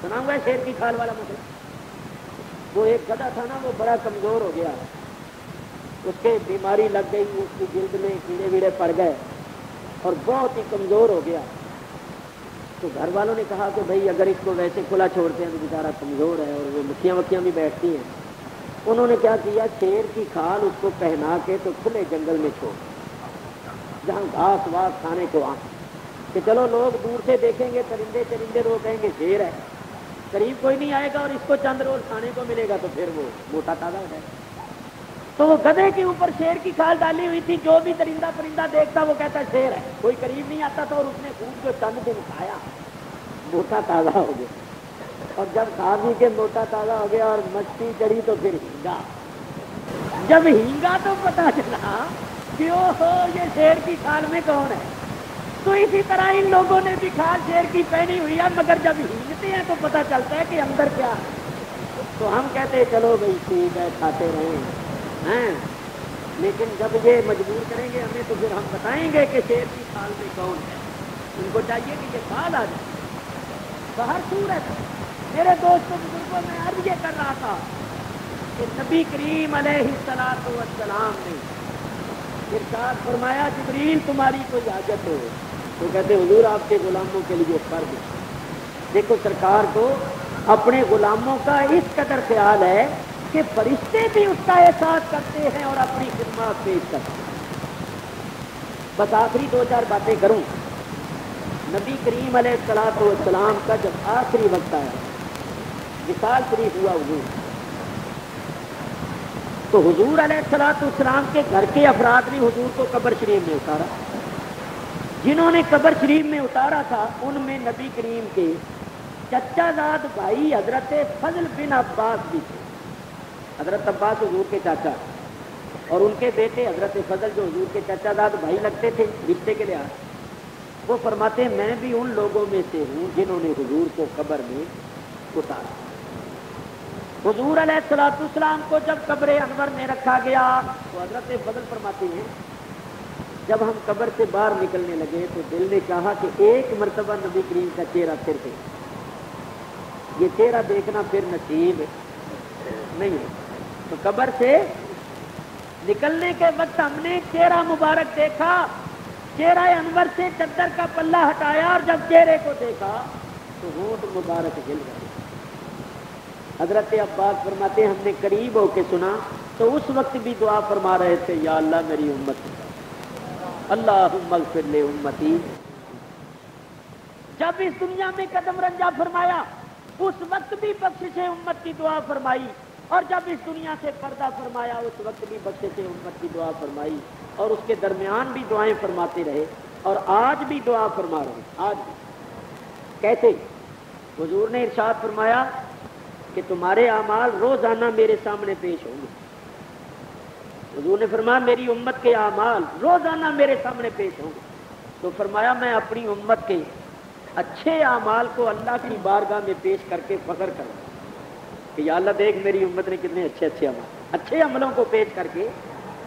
سنا ہوا ہے شیر کی کھال والا مسئلہ؟ وہ ایک گدھا تھا نا، وہ بڑا کمزور ہو گیا، اس کے بیماری لگ گئی، اس کی جلد میں کیڑے ویڑے پڑ گئے اور بہت ہی کمزور ہو گیا۔ تو گھر والوں نے کہا کہ بھائی اگر اس کو ویسے کھلا چھوڑتے ہیں تو بیچارہ کمزور ہے، اور وہ مکھیاں وکھیاں بھی بیٹھتی ہیں۔ انہوں نے کیا کیا، شیر کی کھال اس کو پہنا کے تو کھلے جنگل میں چھوڑ، جہاں گھاس واس کھانے کو کہ چلو لوگ دور سے دیکھیں گے چرندے چرندے، تو وہ کہیں گے شیر ہے، قریب کوئی نہیں آئے گا، اور اس کو چند روز کھانے کو ملے گا تو پھر وہ موٹا تازہ ہو جائے گا۔ تو وہ گدھے کے اوپر شیر کی کھال ڈالی ہوئی تھی، جو بھی درندہ پرندہ دیکھتا وہ کہتا شیر ہے، کوئی قریب نہیں آتا تھا، اور اس نے خوب جو چند دن کھایا موٹا تازہ ہو گیا، اور جب کھا پی کے موٹا تازہ ہو گیا اور مستی چڑھی تو پھر ہینگا۔ جب ہینگا تو پتا چلا کہ اوہو یہ شیر کی کھال میں کون ہے۔ تو اسی طرح ان لوگوں نے بھی کھال شیر کی پہنی ہوئی ہے، مگر جب ہینگتے ہیں تو پتا چلتا ہے کہ اندر کیا ہے۔ تو ہم کہتے ہیں چلو بھائی ٹھیک ہے کھاتے رہیں، لیکن جب یہ مجبور کریں گے ہمیں تو پھر ہم بتائیں گے کہ شیر کی کھال میں کون ہے۔ ان کو چاہیے کہ یہ کھال آ جائے باہر صورت۔ میرے دوستوں بزرگوں میں عرض یہ کر رہا تھا کہ نبی کریم علیہ الصلوۃ والسلام نے ارشاد فرمایا جبریل تمہاری کوئی حاجت ہو، تو کہتے حضور آپ کے غلاموں کے لیے فرض ہے۔ دیکھو سرکار کو اپنے غلاموں کا اس قدر خیال ہے کہ فرشتے بھی اس کا احساس کرتے ہیں اور اپنی خدمات پیش کرتے ہیں۔ بس آخری دو چار باتیں کروں۔ نبی کریم علیہ الصلوۃ والسلام کا جب آخری وقت آیا، وصال شریف ہوا حضور، تو حضور علیہ الصلوۃ والسلام کے گھر کے افراد نے حضور کو قبر شریف میں اتارا۔ جنہوں نے قبر شریف میں اتارا تھا ان میں نبی کریم کے چچا زاد بھائی حضرت فضل بن عباس بھی تھے۔ حضرت عباس حضور کے چاچا، اور ان کے بیٹے حضرت فضل جو حضور کے چچا زاد بھائی لگتے تھے رشتے کے لحاظ، وہ فرماتے ہیں میں بھی ان لوگوں میں سے ہوں جنہوں نے حضور کو قبر میں اتارا۔ حضور علیہ الصلوۃ والسلام کو جب قبر انور میں رکھا گیا تو حضرت فضل فرماتے ہیں جب ہم قبر سے باہر نکلنے لگے تو دل نے چاہا کہ ایک مرتبہ نبی کریم کا چہرہ پھر دیکھ، یہ چہرہ دیکھنا پھر نصیب نہیں ہے۔ تو قبر سے نکلنے کے وقت ہم نے چہرہ مبارک دیکھا، چہرہ انور سے چادر کا پلہ ہٹایا، اور جب چہرے کو دیکھا تو ہونٹ مبارک ہل گئے۔ حضرت عباس فرماتے ہیں ہم نے قریب ہو کے سنا تو اس وقت بھی دعا فرما رہے تھے یا اللہ میری امت، اللہم اغفر لامتی۔ جب اس دنیا میں قدم رنجا فرمایا اس وقت بھی بخشش امت کی دعا فرمائی، اور جب اس دنیا سے پردہ فرمایا اس وقت بھی بخشش امت کی دعا فرمائی، اور اس کے درمیان بھی دعائیں فرماتے رہے، اور آج بھی دعا فرما رہے ہیں۔ آج بھی کہتے حضور نے ارشاد فرمایا کہ تمہارے اعمال روزانہ میرے سامنے پیش ہوں گے۔ حضور نے فرمایا میری امت کے اعمال روزانہ میرے سامنے پیش ہوں گے، تو فرمایا میں اپنی امت کے اچھے اعمال کو اللہ کی بارگاہ میں پیش کر کے فخر کروں کہ یا اللہ دیکھ میری امت نے کتنے اچھے اچھے عمل، اچھے عملوں کو پیش کر کے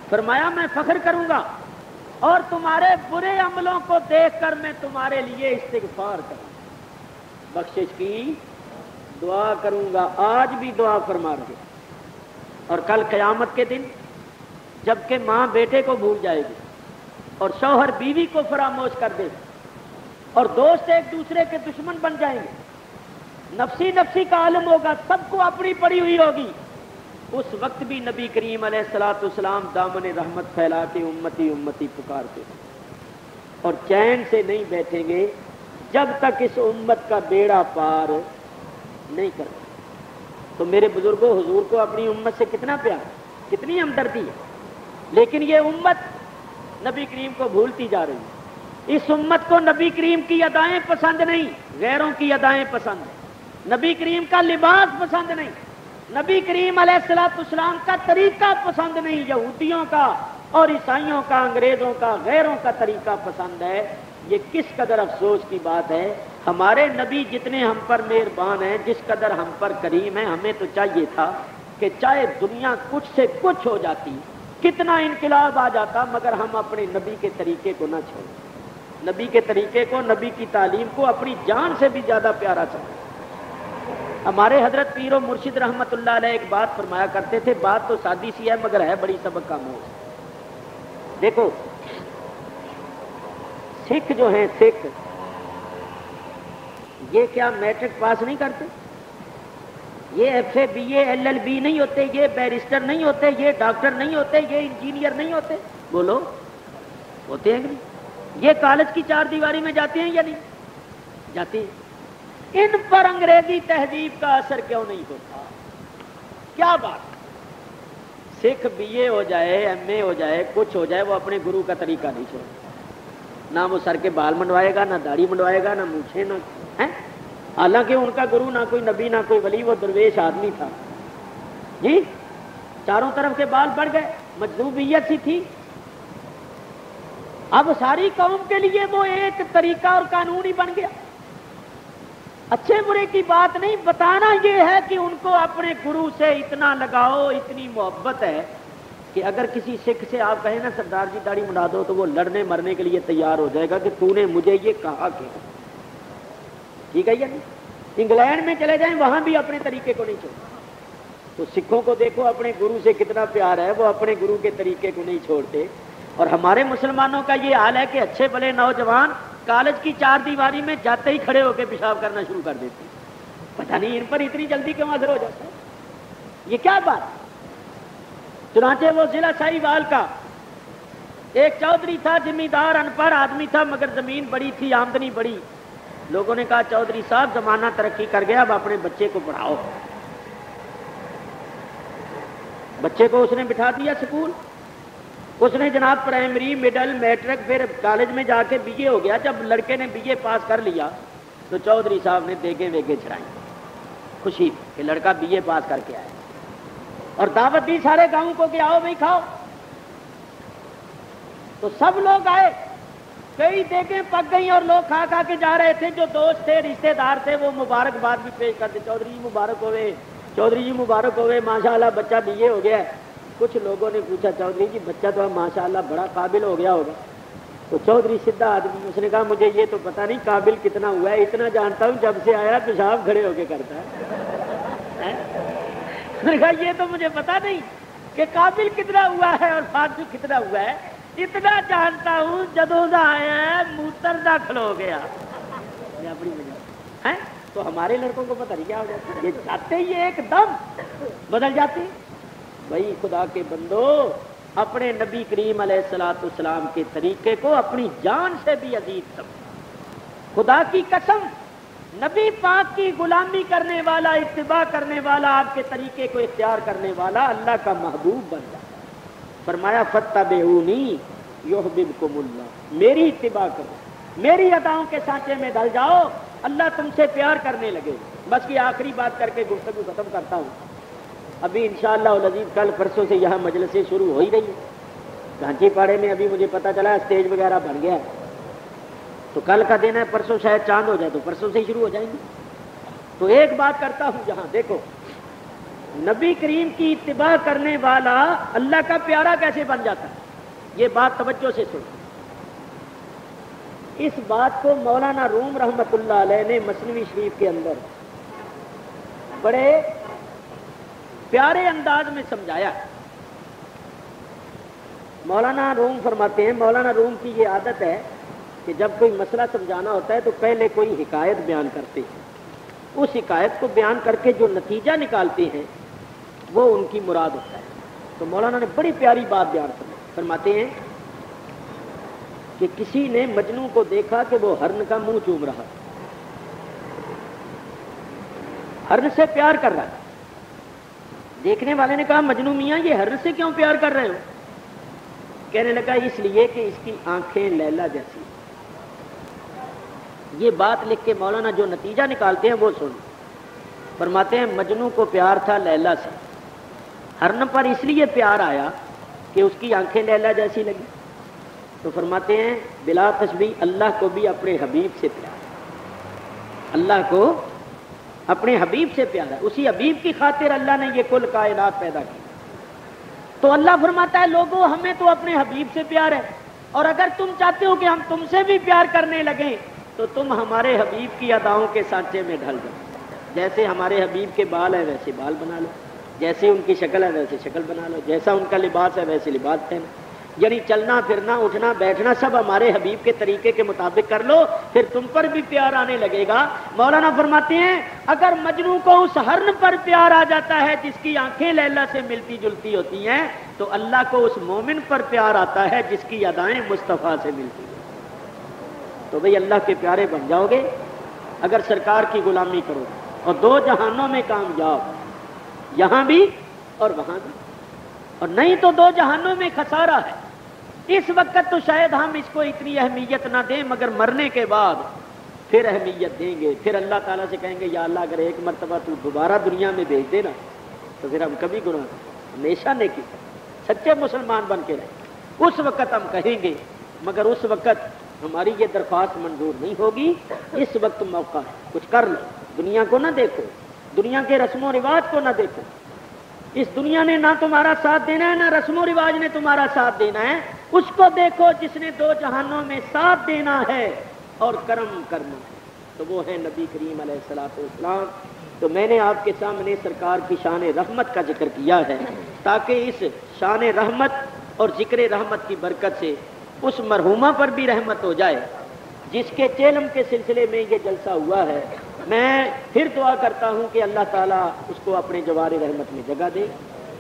فرمایا میں فخر کروں گا، اور تمہارے برے عملوں کو دیکھ کر میں تمہارے لیے استغفار کروں گا، بخشش کی دعا کروں گا۔ آج بھی دعا فرما رہے، اور کل قیامت کے دن جبکہ ماں بیٹے کو بھول جائے گی، اور شوہر بیوی کو فراموش کر دے، اور دوست ایک دوسرے کے دشمن بن جائیں گے، نفسی نفسی کا عالم ہوگا، سب کو اپنی پڑی ہوئی ہوگی، اس وقت بھی نبی کریم علیہ الصلوۃ والسلام دامن رحمت پھیلا کے امتی امتی پکارتے اور چین سے نہیں بیٹھیں گے جب تک اس امت کا بیڑا پار نہیں کرتے۔ تو میرے بزرگوں حضور کو اپنی امت سے کتنا پیار، کتنی ہمدردی ہے، لیکن یہ امت نبی کریم کو بھولتی جا رہی ہے۔ اس امت کو نبی کریم کی ادائیں پسند نہیں، غیروں کی ادائیں پسند ہیں۔ نبی کریم کا لباس پسند نہیں، نبی کریم علیہ الصلوۃ والسلام کا طریقہ پسند نہیں، یہودیوں کا اور عیسائیوں کا، انگریزوں کا، غیروں کا طریقہ پسند ہے۔ یہ کس قدر افسوس کی بات ہے، ہمارے نبی جتنے ہم پر مہربان ہیں، جس قدر ہم پر کریم ہیں، ہمیں تو چاہیے تھا کہ چاہے دنیا کچھ سے کچھ ہو جاتی، کتنا انقلاب آ جاتا، مگر ہم اپنے نبی کے طریقے کو نہ چھوڑیں، نبی کے طریقے کو، نبی کی تعلیم کو اپنی جان سے بھی زیادہ پیارا سمجھیں۔ ہمارے حضرت پیر و مرشد رحمت اللہ علیہ ایک بات فرمایا کرتے تھے، بات تو سادی سی ہے مگر ہے بڑی سبق کا موضوع۔ دیکھو سکھ جو ہیں، سکھ یہ کیا میٹرک پاس نہیں کرتے؟ یہ F A B A L L B نہیں ہوتے، یہ بیرسٹر نہیں ہوتے، یہ ڈاکٹر نہیں ہوتے، یہ انجینئر نہیں ہوتے؟ بولو ہوتے ہیں کہ نہیں؟ یہ کالج کی چار دیواری میں جاتے ہیں یا نہیں جاتے ہیں؟ ان پر انگریزی تہذیب کا اثر کیوں نہیں ہوتا؟ کیا بات؟ سکھ بی اے ہو جائے، ایم اے ہو جائے، کچھ ہو جائے، وہ اپنے گرو کا طریقہ نہیں چھوڑتا، نہ وہ سر کے بال منڈوائے گا، نہ داڑھی منڈوائے گا، نہ مونچھیں، نہ ہیں۔ حالانکہ ان کا گرو نہ کوئی نبی نہ کوئی ولی، وہ درویش آدمی تھا جی، چاروں طرف کے بال بڑھ گئے، مجذوبیت سی تھی۔ اب ساری قوم کے لیے وہ ایک طریقہ اور قانون ہی بن گیا۔ اچھے برے کی بات نہیں، بتانا یہ ہے کہ ان کو اپنے گرو سے اتنا لگاؤ، اتنی محبت ہے کہ اگر کسی سکھ سے آپ کہیں نا سردار جی داڑھی منڈا دو، تو وہ لڑنے مرنے کے لیے تیار ہو جائے گا کہ تو نے مجھے یہ کہا کہ، ٹھیک ہے یا نہیں؟ انگلینڈ میں چلے جائیں، وہاں بھی اپنے طریقے کو نہیں چھوڑتے۔ تو سکھوں کو دیکھو اپنے گرو سے کتنا پیار ہے، وہ اپنے گرو کے طریقے کو نہیں چھوڑتے۔ اور ہمارے مسلمانوں کا یہ حال ہے کہ اچھے بھلے نوجوان کالج کی چار دیواری میں جاتے ہی کھڑے ہو کے پیشاب کرنا شروع کر دیتے ہیں۔ پتہ نہیں ان پر اتنی جلدی کیوں اثر ہو جاتا ہے، یہ کیا بات؟ چنانچہ وہ ضلع ساہیوال کا ایک چودھری تھا، زمیندار، ان پڑھ آدمی تھا، مگر زمین بڑی تھی، آمدنی بڑی۔ لوگوں نے کہا چودھری صاحب زمانہ ترقی کر گیا، اب اپنے بچے کو پڑھاؤ۔ بچے کو اس نے بٹھا دیا اسکول، اس نے جناب پرائمری، مڈل، میٹرک، پھر کالج میں جا کے بی اے ہو گیا۔ جب لڑکے نے بی اے پاس کر لیا تو چودھری صاحب نے دیگے ویگے چڑھائی، خوشی کہ لڑکا بی اے پاس کر کے آیا، اور دعوت دی سارے گاؤں کو کہ آؤ بھائی کھاؤ۔ تو سب لوگ آئے، کئی دیگیں پک گئی اور لوگ کھا کھا کے جا رہے تھے۔ جو دوست تھے، رشتے دار تھے، وہ مبارکباد بھی پیش کرتے، چودھری جی مبارک ہوئے، چودھری جی مبارک ہوئے، ماشاءاللہ بچہ بی اے ہو گیا ہے۔ کچھ لوگوں نے پوچھا چودھری جی بچہ تو ماشاءاللہ بڑا قابل ہو گیا ہوگا؟ تو چودھری سیدھا آدمی، اس نے کہا مجھے یہ تو پتہ نہیں قابل کتنا ہوا ہے، اتنا جانتا ہوں جب سے آیا پیشاب کھڑے ہو کے کرتا ہے۔ اس نے کہا یہ تو مجھے پتہ نہیں کہ قابل کتنا ہوا ہے اور فاضل کتنا ہوا ہے، اتنا جانتا ہوں جدوں دا آیا ہے موتر داخل ہو گیا۔ اپنی وجہ ہے تو ہمارے لڑکوں کو پتہ نہیں کیا ہو جاتا ہے، یہ چاہتے ہی ایک دم بدل جاتے ہیں۔ بھائی خدا کے بندو، اپنے نبی کریم علیہ الصلوۃ والسلام کے طریقے کو اپنی جان سے بھی عزیز سمجھو۔ خدا کی قسم، نبی پاک کی غلامی کرنے والا، اتباع کرنے والا، آپ کے طریقے کو اختیار کرنے والا اللہ کا محبوب بن جاتا ہے۔ فرمایا فاتبعونی یحببکم اللہ، میری اتباع کرو، میری اداؤں کے سانچے میں ڈل جاؤ، اللہ تم سے پیار کرنے لگے۔ بس یہ آخری بات کر کے گفتگو ختم کرتا ہوں۔ ابھی انشاءاللہ العزیز کل پرسوں سے یہاں مجلسیں شروع ہو ہی رہی ہیں۔ گھانچی پاڑے میں ابھی مجھے پتہ چلا اسٹیج وغیرہ بن گیا ہے، تو کل کا دن ہے، پرسوں شاید چاند ہو جائے تو پرسوں سے ہی شروع ہو جائیں گی۔ تو ایک بات کرتا ہوں، جہاں دیکھو نبی کریم کی اتباع کرنے والا اللہ کا پیارا کیسے بن جاتا ہے، یہ بات توجہ سے سنو۔ اس بات کو مولانا روم رحمت اللہ علیہ نے مثنوی شریف کے اندر بڑے پیارے انداز میں سمجھایا۔ مولانا روم فرماتے ہیں، مولانا روم کی یہ عادت ہے کہ جب کوئی مسئلہ سمجھانا ہوتا ہے تو پہلے کوئی حکایت بیان کرتے ہیں، اس حکایت کو بیان کر کے جو نتیجہ نکالتے ہیں وہ ان کی مراد ہوتا ہے۔ تو مولانا نے بڑی پیاری بات بیان فرماتے ہیں کہ کسی نے مجنوں کو دیکھا کہ وہ ہرن کا منہ چوم رہا، ہرن سے پیار کر رہا ہے۔ دیکھنے والے نے کہا مجنوں میاں یہ ہرن سے کیوں پیار کر رہے ہو؟ کہنے لگا اس لیے کہ اس کی آنکھیں لیلا جیسی، یہ بات لکھ کے مولانا جو نتیجہ نکالتے ہیں وہ سن. فرماتے ہیں مجنو کو پیار تھا لیلا سے، ہرن پر اس لیے پیار آیا کہ اس کی آنکھیں لیلا جیسی لگی. تو فرماتے ہیں بلا تشبیہ اللہ کو بھی اپنے حبیب سے پیار ہے، اللہ کو اپنے حبیب سے پیار ہے. اسی حبیب کی خاطر اللہ نے یہ کل کائنات پیدا کی. تو اللہ فرماتا ہے لوگوں ہمیں تو اپنے حبیب سے پیار ہے، اور اگر تم چاہتے ہو کہ ہم تم سے بھی پیار کرنے لگیں تو تم ہمارے حبیب کی اداؤں کے سانچے میں ڈھل جاؤ. جیسے ہمارے حبیب کے بال ہیں ویسے بال بنا لو، جیسے ان کی شکل ہے ویسے شکل بنا لو، جیسا ان کا لباس ہے ویسے لباس پہنو. یعنی چلنا پھرنا اٹھنا بیٹھنا سب ہمارے حبیب کے طریقے کے مطابق کر لو، پھر تم پر بھی پیار آنے لگے گا. مولانا فرماتے ہیں اگر مجنو کو اس ہرن پر پیار آ جاتا ہے جس کی آنکھیں لیلا سے ملتی جلتی ہوتی ہیں، تو اللہ کو اس مومن پر پیار آتا ہے جس کی ادائیں مصطفیٰ سے ملتی ہیں. تو بھئی اللہ کے پیارے بن جاؤ گے اگر سرکار کی غلامی کرو اور دو جہانوں میں کامیاب، یہاں بھی اور وہاں بھی. اور نہیں تو دو جہانوں میں خسارہ ہے. اس وقت تو شاید ہم اس کو اتنی اہمیت نہ دیں، مگر مرنے کے بعد پھر اہمیت دیں گے. پھر اللہ تعالیٰ سے کہیں گے یا اللہ اگر ایک مرتبہ تو دوبارہ دنیا میں بھیج دے نا تو پھر ہم کبھی گناہ ہمیشہ نیکی سچے مسلمان بن کے رہیں. اس وقت ہم کہیں گے، مگر اس وقت ہماری یہ درخواست منظور نہیں ہوگی. اس وقت موقع ہے کچھ کر لو. دنیا کو نہ دیکھو، دنیا کے رسم و رواج کو نہ دیکھو. اس دنیا نے نہ تمہارا ساتھ دینا ہے نہ رسم و رواج نے تمہارا ساتھ دینا ہے. اس کو دیکھو جس نے دو جہانوں میں ساتھ دینا ہے اور کرم کرنا ہے، تو وہ ہے نبی کریم علیہ الصلوۃ والسلام. تو میں نے آپ کے سامنے سرکار کی شان رحمت کا ذکر کیا ہے تاکہ اس شان رحمت اور ذکر رحمت کی برکت سے اس مرحومہ پر بھی رحمت ہو جائے جس کے چیلم کے سلسلے میں یہ جلسہ ہوا ہے. میں پھر دعا کرتا ہوں کہ اللہ تعالیٰ اس کو اپنے جوار رحمت میں جگہ دے.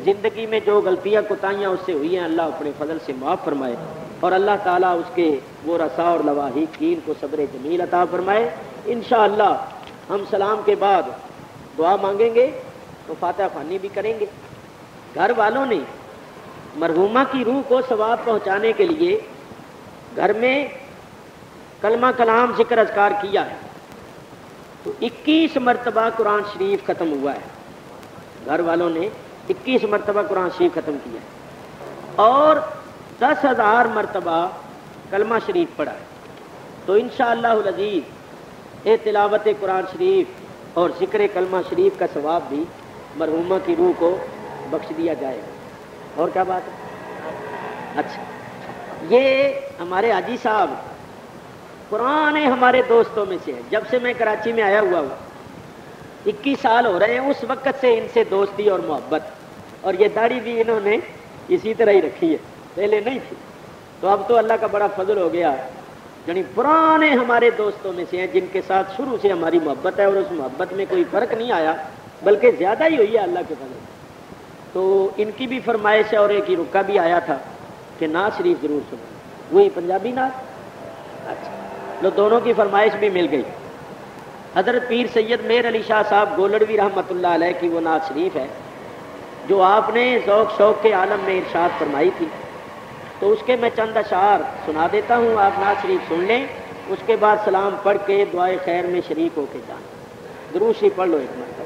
زندگی میں جو غلطیاں کوتاہیاں اس سے ہوئی ہیں اللہ اپنے فضل سے معاف فرمائے، اور اللہ تعالیٰ اس کے وہ رسا اور لواحقین کو صبر جمیل عطا فرمائے. انشاءاللہ ہم سلام کے بعد دعا مانگیں گے تو فاتحہ خوانی بھی کریں گے. گھر والوں نے مرحومہ کی روح کو ثواب پہنچانے کے لیے گھر میں کلمہ کلام ذکر اذکار کیا ہے، تو 21 مرتبہ قرآن شریف ختم ہوا ہے. گھر والوں نے 21 مرتبہ قرآن شریف ختم کیا ہے اور 10,000 مرتبہ کلمہ شریف پڑھا ہے. تو انشاءاللہ العزیز تلاوت قرآن شریف اور ذکر کلمہ شریف کا ثواب بھی مرحومہ کی روح کو بخش دیا جائے گا. اور کیا بات ہے؟ اچھا، یہ ہمارے حاجی صاحب پرانے ہمارے دوستوں میں سے ہے. جب سے میں کراچی میں آیا ہوا ہوں 21 سال ہو رہے ہیں، اس وقت سے ان سے دوستی اور محبت. اور یہ داڑھی بھی انہوں نے اسی طرح ہی رکھی ہے، پہلے نہیں تھی. تو اب تو اللہ کا بڑا فضل ہو گیا، یعنی پرانے ہمارے دوستوں میں سے ہیں جن کے ساتھ شروع سے ہماری محبت ہے، اور اس محبت میں کوئی فرق نہیں آیا بلکہ زیادہ ہی ہوئی ہے اللہ کے فضل. تو ان کی بھی فرمائش ہے اور ایک ہی رکا بھی آیا تھا کہ نعت شریف ضرور سنو، وہی پنجابی نعت. اچھا لو، دونوں کی فرمائش بھی مل گئی. حضرت پیر سید میر علی شاہ صاحب گولڑوی رحمۃ اللہ علیہ کی وہ نعت شریف ہے جو آپ نے ذوق شوق کے عالم میں ارشاد فرمائی تھی. تو اس کے میں چند اشعار سنا دیتا ہوں، آپ نعت شریف سن لیں، اس کے بعد سلام پڑھ کے دعائے خیر میں شریک ہو کے جائیں. درود شریف پڑھ لو ایک مرتبہ.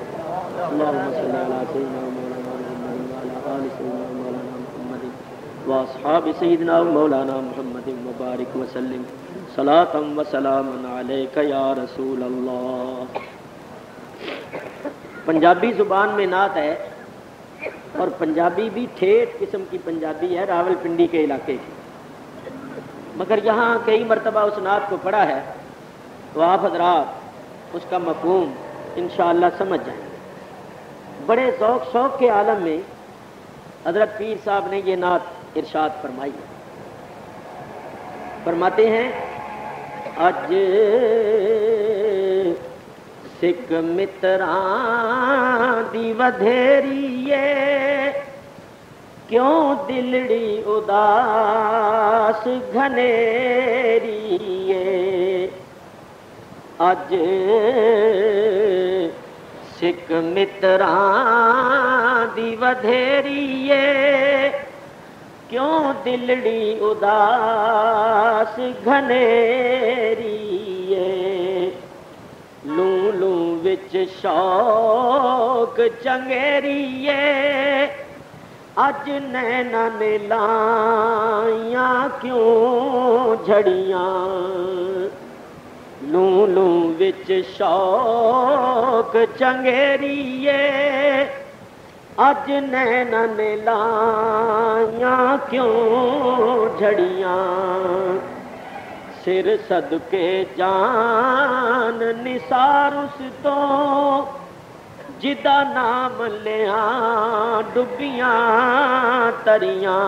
اللہم صلی علی سیدنا مولانا محمد وعلی آل سیدنا مولانا محمد واصحاب سیدنا مولانا محمد مبارک وسلم صلاۃ و سلام علیک یا رسول اللہ. پنجابی زبان میں نعت ہے، اور پنجابی بھی ٹھیٹھ قسم کی پنجابی ہے، راول پنڈی کے علاقے کی، مگر یہاں کئی مرتبہ اس نعت کو پڑھا ہے تو آپ حضرات اس کا مفہوم انشاءاللہ سمجھ جائیں گے. بڑے ذوق شوق کے عالم میں حضرت پیر صاحب نے یہ نعت ارشاد فرمائی ہے. فرماتے ہیں اج سکھ متراں دی ودھیریے کیوں دلڑی اداس گھنیریے. اج سکھ متراں دی ودھیریے کیوں دلڑی اداس گھنیریے. وچ شوق چنگیریے اج نینا نے لائیاں کیوں جھڑیاں لوں لوں وچ شوق چنگیریے اج نینا نے لائیاں کیوں جھڑیاں سر صدقے جان نثار اس تو جدا نام لیا ڈبیاں تریاں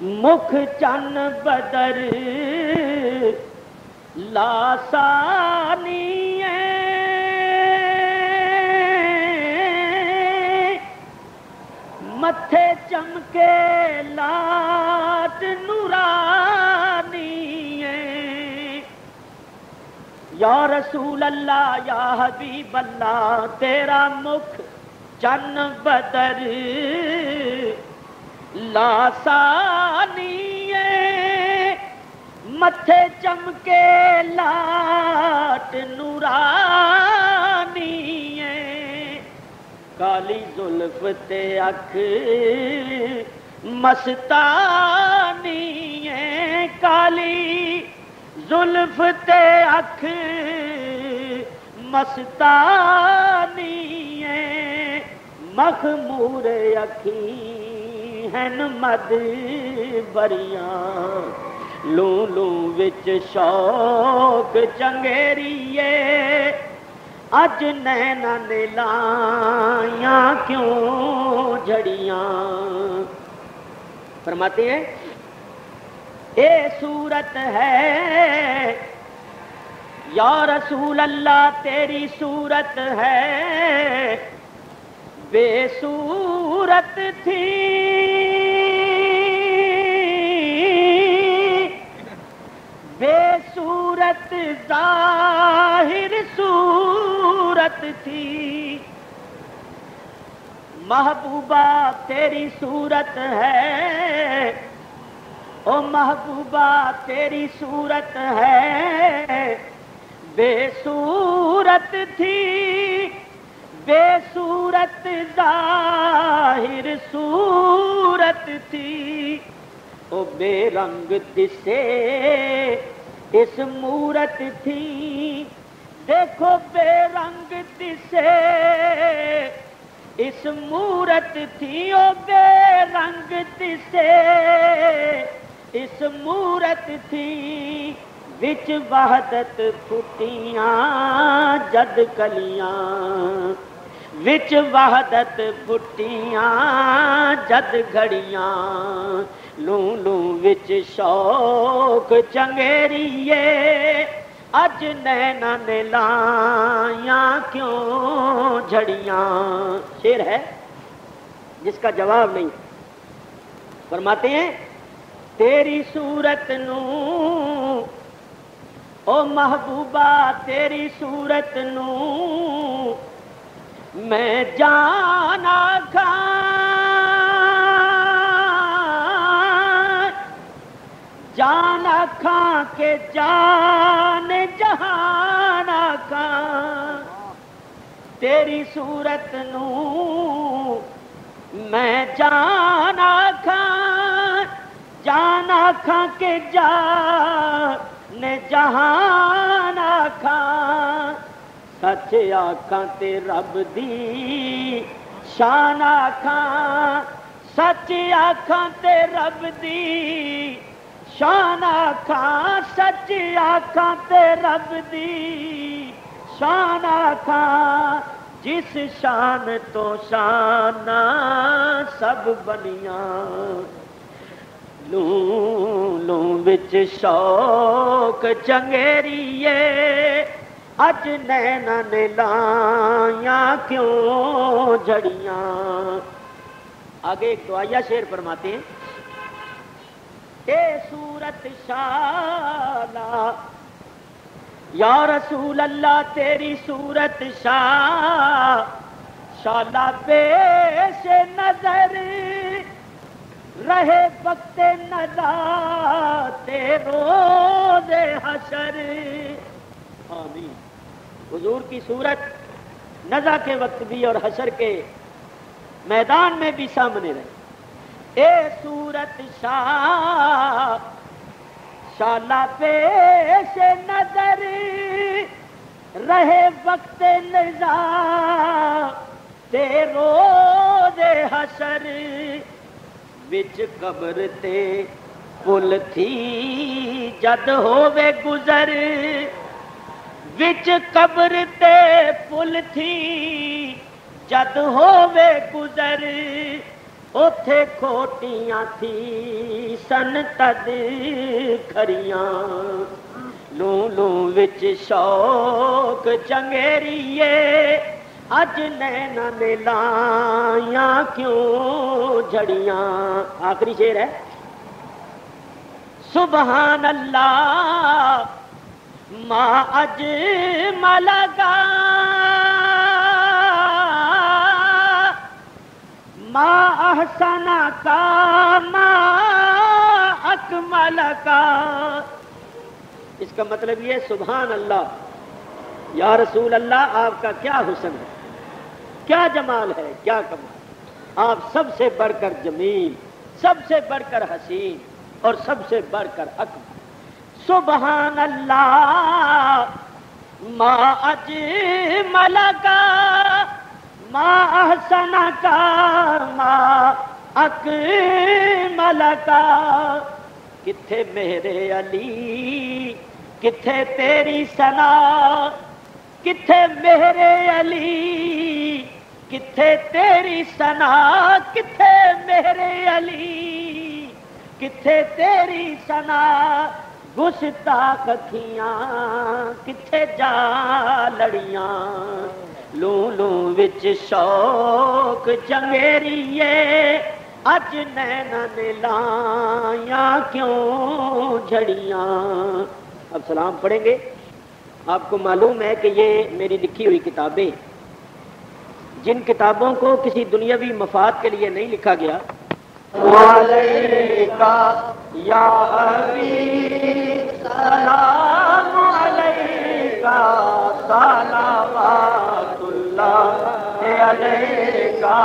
مکھ چن بدر لاسانی متھے چمکے لات نورانی یا رسول اللہ یا حبیب اللہ تیرا مکھ چن بدر لاسانی متھے چمکے لات نورانی کالی زلف تے اکھ مستانی کالی زلف تے اکھ مستانی مخمور اکھی ہن مد بریاں لوں لوں وچ شوق چنگیریے اج نینا نے لائیاں کیوں جھڑیاں فرماتے ہیں اے صورت ہے یا رسول اللہ تیری صورت ہے بے صورت تھی بے صورت ظاہر صورت تھی محبوبہ تیری صورت ہے او محبوبہ تیری صورت ہے بے صورت تھی بے صورت ظاہر صورت تھی او بے رنگ دسے اس مورت تھی دیکھو بے رنگ دسے اس مورت تھی او بے رنگ دسے اس مورت تھی وچ وحدت پھٹیاں جد کلیاں وچ وحدت پھٹیاں جد گھڑیاں لوں لوں وچ شوق چنگیریے اج نینا نے لائیاں کیوں جھڑیاں شعر ہے جس کا جواب نہیں فرماتے ہیں تیری صورت نو او محبوبہ تیری صورت نو میں جانا جان آکھاں کے جان جہان آکھاں تیری صورت نو میں جان آکھاں کے جان جہان آکھاں سچ آکھاں تے رب دی شان آکھاں سچ آکھاں تے رب دی شان آکھاں سچ آکھاں تے رب دی شان آکھاں جس شان تو شان سب بنیاں لوں لوں وچ شوق چنگیریے اج نینا نے لائیاں کیوں جھڑیاں آگے ایک دعائیہ شعر فرماتے ہیں اے صورت شالا یا رسول اللہ تیری صورت شالا پیش نظر رہے وقت ندا تے روز حشر آمین حضور کی صورت نزا کے وقت بھی اور حشر کے میدان میں بھی سامنے رہے. اے صورت شاہ شالا پیش نظر رہے وقت نزا تے روز حشر وچ قبر تے پل تھی جد ہووے گزر وچ قبر تے پل تھی جد ہووے گزر اوتھے کھوٹیاں تھی سن تد کھریاں لوں لوں وچ شوق چنگیریے اج نینا نے لایاں کیوں جھڑیاں. آخری شعر ہے سبحان اللہ ما اجمل کا ما احسن کا ما اکمل کا. اس کا مطلب یہ سبحان اللہ یا رسول اللہ آپ کا کیا حسن ہے، کیا جمال ہے، کیا کمال. آپ سب سے بڑھ کر جمیل، سب سے بڑھ کر حسین اور سب سے بڑھ کر اکمل. سبحان اللہ ما اجمل کا ما احسن کا ما اکمل کا. کتھے میرے علی کتھے تیری ثنا کتھے میرے علی کتھے تیری ثنا کتھے میرے علی کتھے تیری ثنا گستاخ اکھیاں کتھے جا لڑیاں لوں لوں وچ شوق چنگیریے اج نینا نے لایاں کیوں جھڑیاں. اب سلام پڑھیں گے. آپ کو معلوم ہے کہ یہ میری لکھی ہوئی کتابیں جن کتابوں کو کسی دنیاوی مفاد کے لیے نہیں لکھا گیا. علیکہ یا حبیب سلام علیکہ صلوات اللہ علیکہ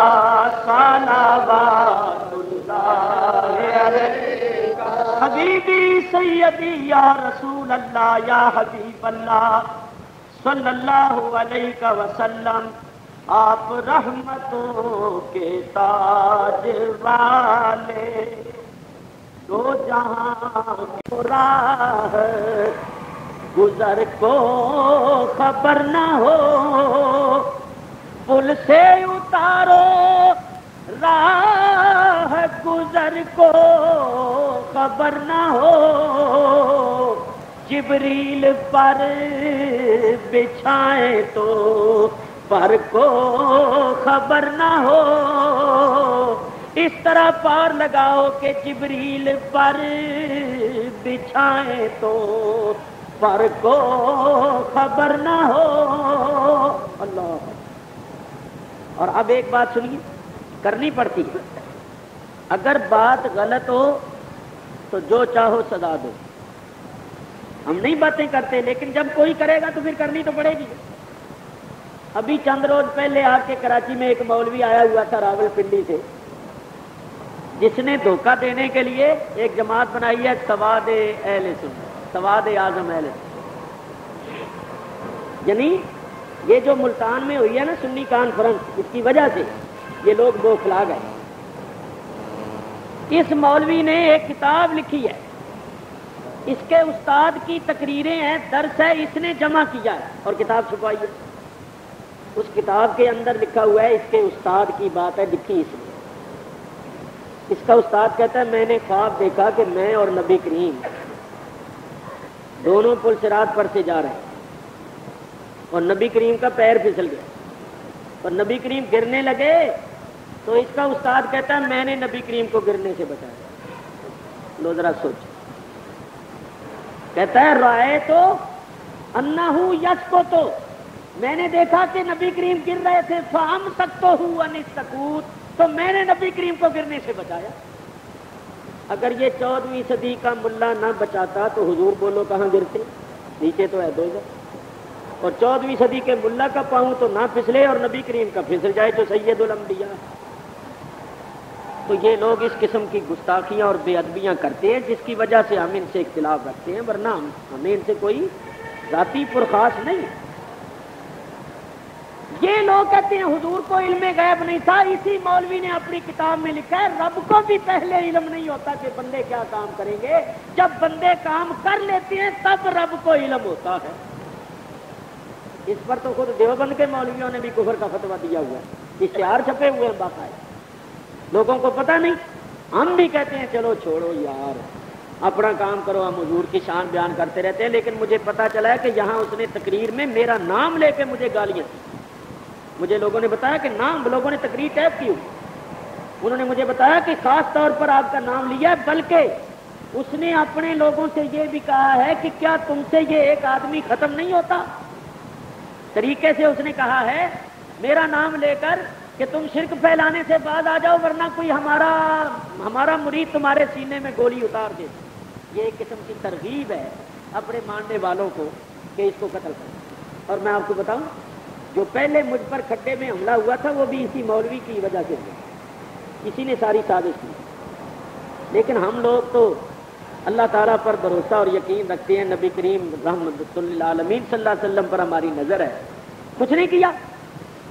صلوات اللہ علیکہ حبیبی سیدی یا رسول اللہ یا حبیب اللہ صلی اللہ علیہ وسلم. آپ رحمتوں کے تاج والے دو جہاں کی راہ گزر کو خبر نہ ہو پل سے اتارو راہ گزر کو خبر نہ ہو جبریل پر بچھائیں تو پر کو خبر نہ ہو. اس طرح پار لگاؤ کہ جبریل پر بچھائیں تو پر کو خبر نہ ہو. اللہ. اور اب ایک بات سنیے کرنی پڑتی ہے. اگر بات غلط ہو تو جو چاہو سزا دو. ہم نہیں باتیں کرتے لیکن جب کوئی کرے گا تو پھر کرنی تو پڑے گی. ابھی چند روز پہلے آ کے کراچی میں ایک مولوی آیا ہوا تھا راول پنڈی سے جس نے دھوکہ دینے کے لیے ایک جماعت بنائی ہے سواد اہل سنت سواد اعظم اہل سنت. یعنی یہ جو ملتان میں ہوئی ہے نا سنی کانفرنس اس کی وجہ سے یہ لوگ بوکھلا گئے. اس مولوی نے ایک کتاب لکھی ہے اس کے استاد کی تقریریں ہیں درس ہے اس نے جمع کیا ہے اور کتاب چھپائی ہے. اس کتاب کے اندر لکھا ہوا ہے اس کے استاد کی بات ہے لکھی اس نے. اس کا استاد کہتا ہے میں نے خواب دیکھا کہ میں اور نبی کریم دونوں پل صراط پر سے جا رہے ہیں اور نبی کریم کا پیر پھسل گیا اور نبی کریم گرنے لگے تو اس کا استاد کہتا ہے میں نے نبی کریم کو گرنے سے بچایا. لو ذرا سوچ. کہتا ہے رائے تو انہو یس کو تو میں نے دیکھا کہ نبی کریم گر رہے تھے فہم سکتو ہوں انستکوت تو میں نے نبی کریم کو گرنے سے بچایا. اگر یہ 14ویں صدی کا ملا نہ بچاتا تو حضور بولو کہاں گرتے؟ نیچے تو ہے دوزخ. اور 14ویں صدی کے ملا کا پاؤں تو نہ پھسلے اور نبی کریم کا پھسل جائے جو سید الانبیاء۔ تو یہ لوگ اس قسم کی گستاخیاں اور بے ادبیاں کرتے ہیں جس کی وجہ سے ہم ان سے اختلاف رکھتے ہیں، ورنہ ہمیں ان سے کوئی ذاتی پرخاص نہیں۔ یہ لوگ کہتے ہیں حضور کو علم غیب نہیں تھا، اسی مولوی نے اپنی کتاب میں لکھا ہے رب کو بھی پہلے علم نہیں ہوتا کہ بندے کیا کام کریں گے، جب بندے کام کر لیتے ہیں تب رب کو علم ہوتا ہے۔ اس پر تو خود دیوبند کے مولویوں نے بھی کفر کا فتویٰ دیا ہوا ہے، اشتہار چھپے ہوئے ہیں باقاعدہ، لوگوں کو پتہ نہیں۔ ہم بھی کہتے ہیں چلو چھوڑو یار اپنا کام کرو، ہم حضور کی شان بیان کرتے رہتے ہیں، لیکن مجھے پتا چلا ہے کہ یہاں اس نے تقریر میں میرا نام لے کے مجھے گالیاں دی۔ مجھے لوگوں نے بتایا کہ نام، لوگوں نے تقریر ٹیپ کی، انہوں نے مجھے بتایا کہ خاص طور پر آپ کا نام لیا ہے، بلکہ اس نے اپنے لوگوں سے یہ بھی کہا ہے کہ کیا تم سے یہ ایک آدمی ختم نہیں ہوتا۔ طریقے سے اس نے کہا ہے میرا نام لے کر کہ تم شرک پھیلانے سے باز آ جاؤ ورنہ کوئی ہمارا مرید تمہارے سینے میں گولی اتار دے۔ یہ ایک قسم کی ترغیب ہے اپنے ماننے والوں کو کہ اس کو قتل کرو۔ اور میں آپ کو بتاؤں جو پہلے مجھ پر کھڈے میں حملہ ہوا تھا وہ بھی اسی مولوی کی وجہ سے ہوا، اسی نے ساری سازش کی۔ لیکن ہم لوگ تو اللہ تعالیٰ پر بھروسہ اور یقین رکھتے ہیں، نبی کریم رحمت للعالمین صلی اللہ علیہ وسلم پر ہماری نظر ہے، کچھ نہیں کیا۔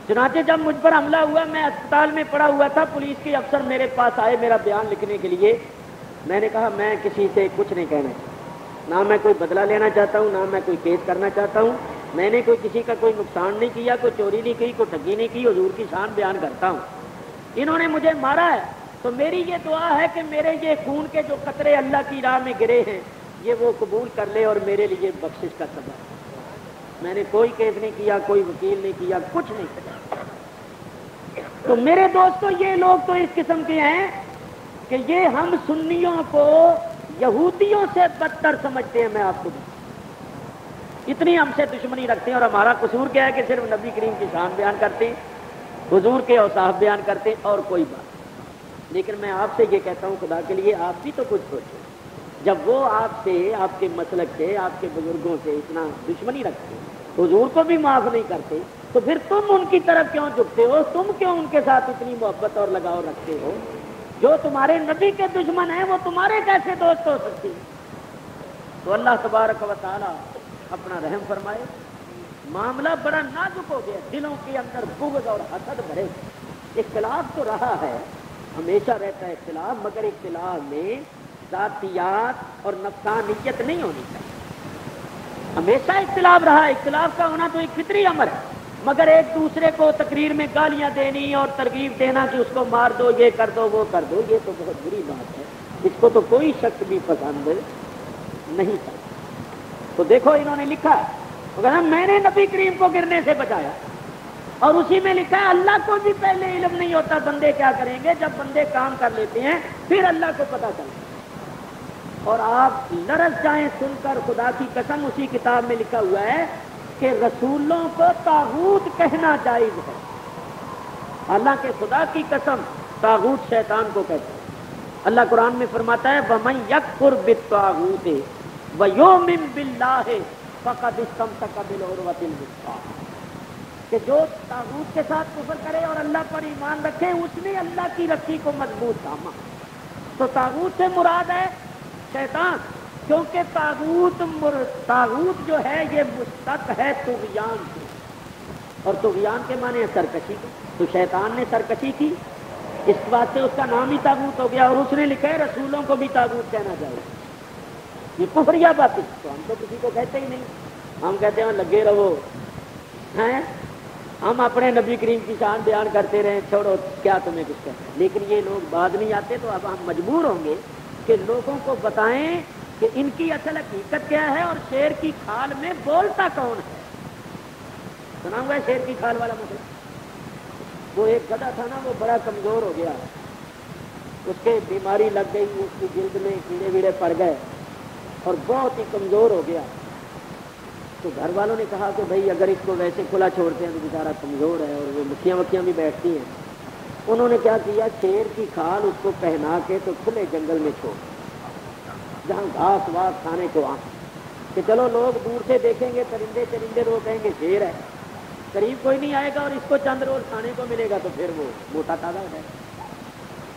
چنانچہ جب مجھ پر حملہ ہوا میں اسپتال میں پڑا ہوا تھا، پولیس کے افسر میرے پاس آئے میرا بیان لکھنے کے لیے۔ میں نے کہا میں کسی سے کچھ نہیں کہنا چاہتا، نہ میں کوئی بدلہ لینا چاہتا ہوں، نہ میں کوئی کیس کرنا چاہتا ہوں، میں نے کوئی کسی کا کوئی نقصان نہیں کیا، کوئی چوری نہیں کی، کوئی ٹھگی نہیں کی، حضور کی شان بیان کرتا ہوں۔ انہوں نے مجھے مارا ہے تو میری یہ دعا ہے کہ میرے یہ خون کے جو قطرے اللہ کی راہ میں گرے ہیں یہ وہ قبول کر لے اور میرے لیے بخشش کا سبب۔ میں نے کوئی کیس نہیں کیا، کوئی وکیل نہیں کیا، کچھ نہیں کیا۔ تو میرے دوستو یہ لوگ تو اس قسم کے ہیں کہ یہ ہم سنیوں کو یہودیوں سے بدتر سمجھتے ہیں۔ میں آپ کو اتنی ہم سے دشمنی رکھتے ہیں، اور ہمارا قصور کیا ہے کہ صرف نبی کریم کی شان بیان کرتے ہیں، حضور کے اوصاف بیان کرتے ہیں اور کوئی بات۔ لیکن میں آپ سے یہ کہتا ہوں خدا کے لیے آپ بھی تو کچھ سوچیں، جب وہ آپ سے، آپ کے مسلک سے، آپ کے بزرگوں سے اتنا دشمنی رکھتے ہیں، حضور کو بھی معاف نہیں کرتے، تو پھر تم ان کی طرف کیوں جھکتے ہو؟ تم کیوں ان کے ساتھ اتنی محبت اور لگاؤ رکھتے ہو؟ جو تمہارے نبی کے دشمن ہیں وہ تمہارے کیسے دوست ہو سکتے ہیں؟ تو اللہ تبارک و تعالی اپنا رحم فرمائے۔ معاملہ بڑا نازک ہو گیا، دلوں کے اندر بغض اور حسد بھرے۔ اختلاف تو رہا ہے، ہمیشہ رہتا ہے اختلاف، مگر اختلاف میں ذاتیات اور نفسانیت نہیں ہونی چاہیے۔ ہمیشہ اختلاف رہا، اختلاف کا ہونا تو ایک فطری امر ہے، مگر ایک دوسرے کو تقریر میں گالیاں دینی اور ترغیب دینا کہ اس کو مار دو، یہ کر دو، وہ کر دو، یہ تو بہت بری بات ہے، اس کو تو کوئی شخص بھی پسند نہیں کرتا۔ تو دیکھو انہوں نے لکھا ہے مگر میں نے نبی کریم کو گرنے سے بچایا، اور اسی میں لکھا ہے اللہ کو بھی پہلے علم نہیں ہوتا بندے کیا کریں گے، جب بندے کام کر لیتے ہیں پھر اللہ کو پتا چلتا ہے۔ اور آپ لرز جائیں سن کر، خدا کی قسم اسی کتاب میں لکھا ہوا ہے کہ رسولوں کو طاغوت کہنا جائز ہے، حالانکہ خدا کی قسم طاغوت شیطان کو کہتے ہیں۔ اللہ قرآن میں فرماتا ہے وَمَن يَكْفُرْ بِالطَّاغُوتِ وَيُؤْمِن بِاللَّهِ فَقَدِ اسْتَمْسَكَ بِالْعُرْوَةِ الْوُثْقَىٰ، کہ جو طاغوت کے ساتھ کفر کرے اور اللہ پر ایمان رکھے اس نے اللہ کی رسی کو مضبوط تھاما۔ تو طاغوت سے مراد ہے شیطان، کیونکہ طاغوت جو ہے یہ مشتق ہے طغیان سے، اور طغیان کے معنی ہے سرکشی کے۔ تو شیطان نے سرکشی کی، اس بات سے اس کا نام ہی طاغوت ہو گیا، اور اس نے لکھا ہے رسولوں کو بھی طاغوت کہنا چاہیے۔ یہ کفریہ بات ہے، تو ہم تو کسی کو کہتے ہی نہیں، ہم کہتے ہیں لگے رہو ہیں، ہم اپنے نبی کریم کی شان بیان کرتے رہیں، چھوڑو کیا تمہیں کچھ کہتے ہیں۔ لیکن یہ لوگ بعد نہیں آتے، تو اب ہم مجبور ہوں گے کہ لوگوں کو بتائیں کہ ان کی اصل حقیقت کیا ہے اور شیر کی کھال میں بولتا کون ہے۔ سنا ہوا ہے شیر کی کھال والا مسئلہ؟ وہ ایک گدھا تھا نا، وہ بڑا کمزور ہو گیا، اس کے بیماری لگ گئی، اس کی جلد میں کیڑے ویڑے پڑ گئے اور بہت ہی کمزور ہو گیا۔ تو گھر والوں نے کہا کہ بھائی اگر اس کو ویسے کھلا چھوڑتے ہیں تو بیچارہ کمزور ہے اور وہ مکھیاں وکھیاں بھی بیٹھتی ہیں۔ انہوں نے کیا کیا، شیر کی کھال اس کو پہنا کے تو کھلے جنگل میں چھوڑ، جہاں گھاس واس کھانے کو آ۔ کہ چلو لوگ دور سے دیکھیں گے پرندے چرندے تو کہیں گے شیر ہے، قریب کوئی نہیں آئے گا اور اس کو چند روز کھانے کو ملے گا تو پھر وہ موٹا تازہ ہو جائے گا۔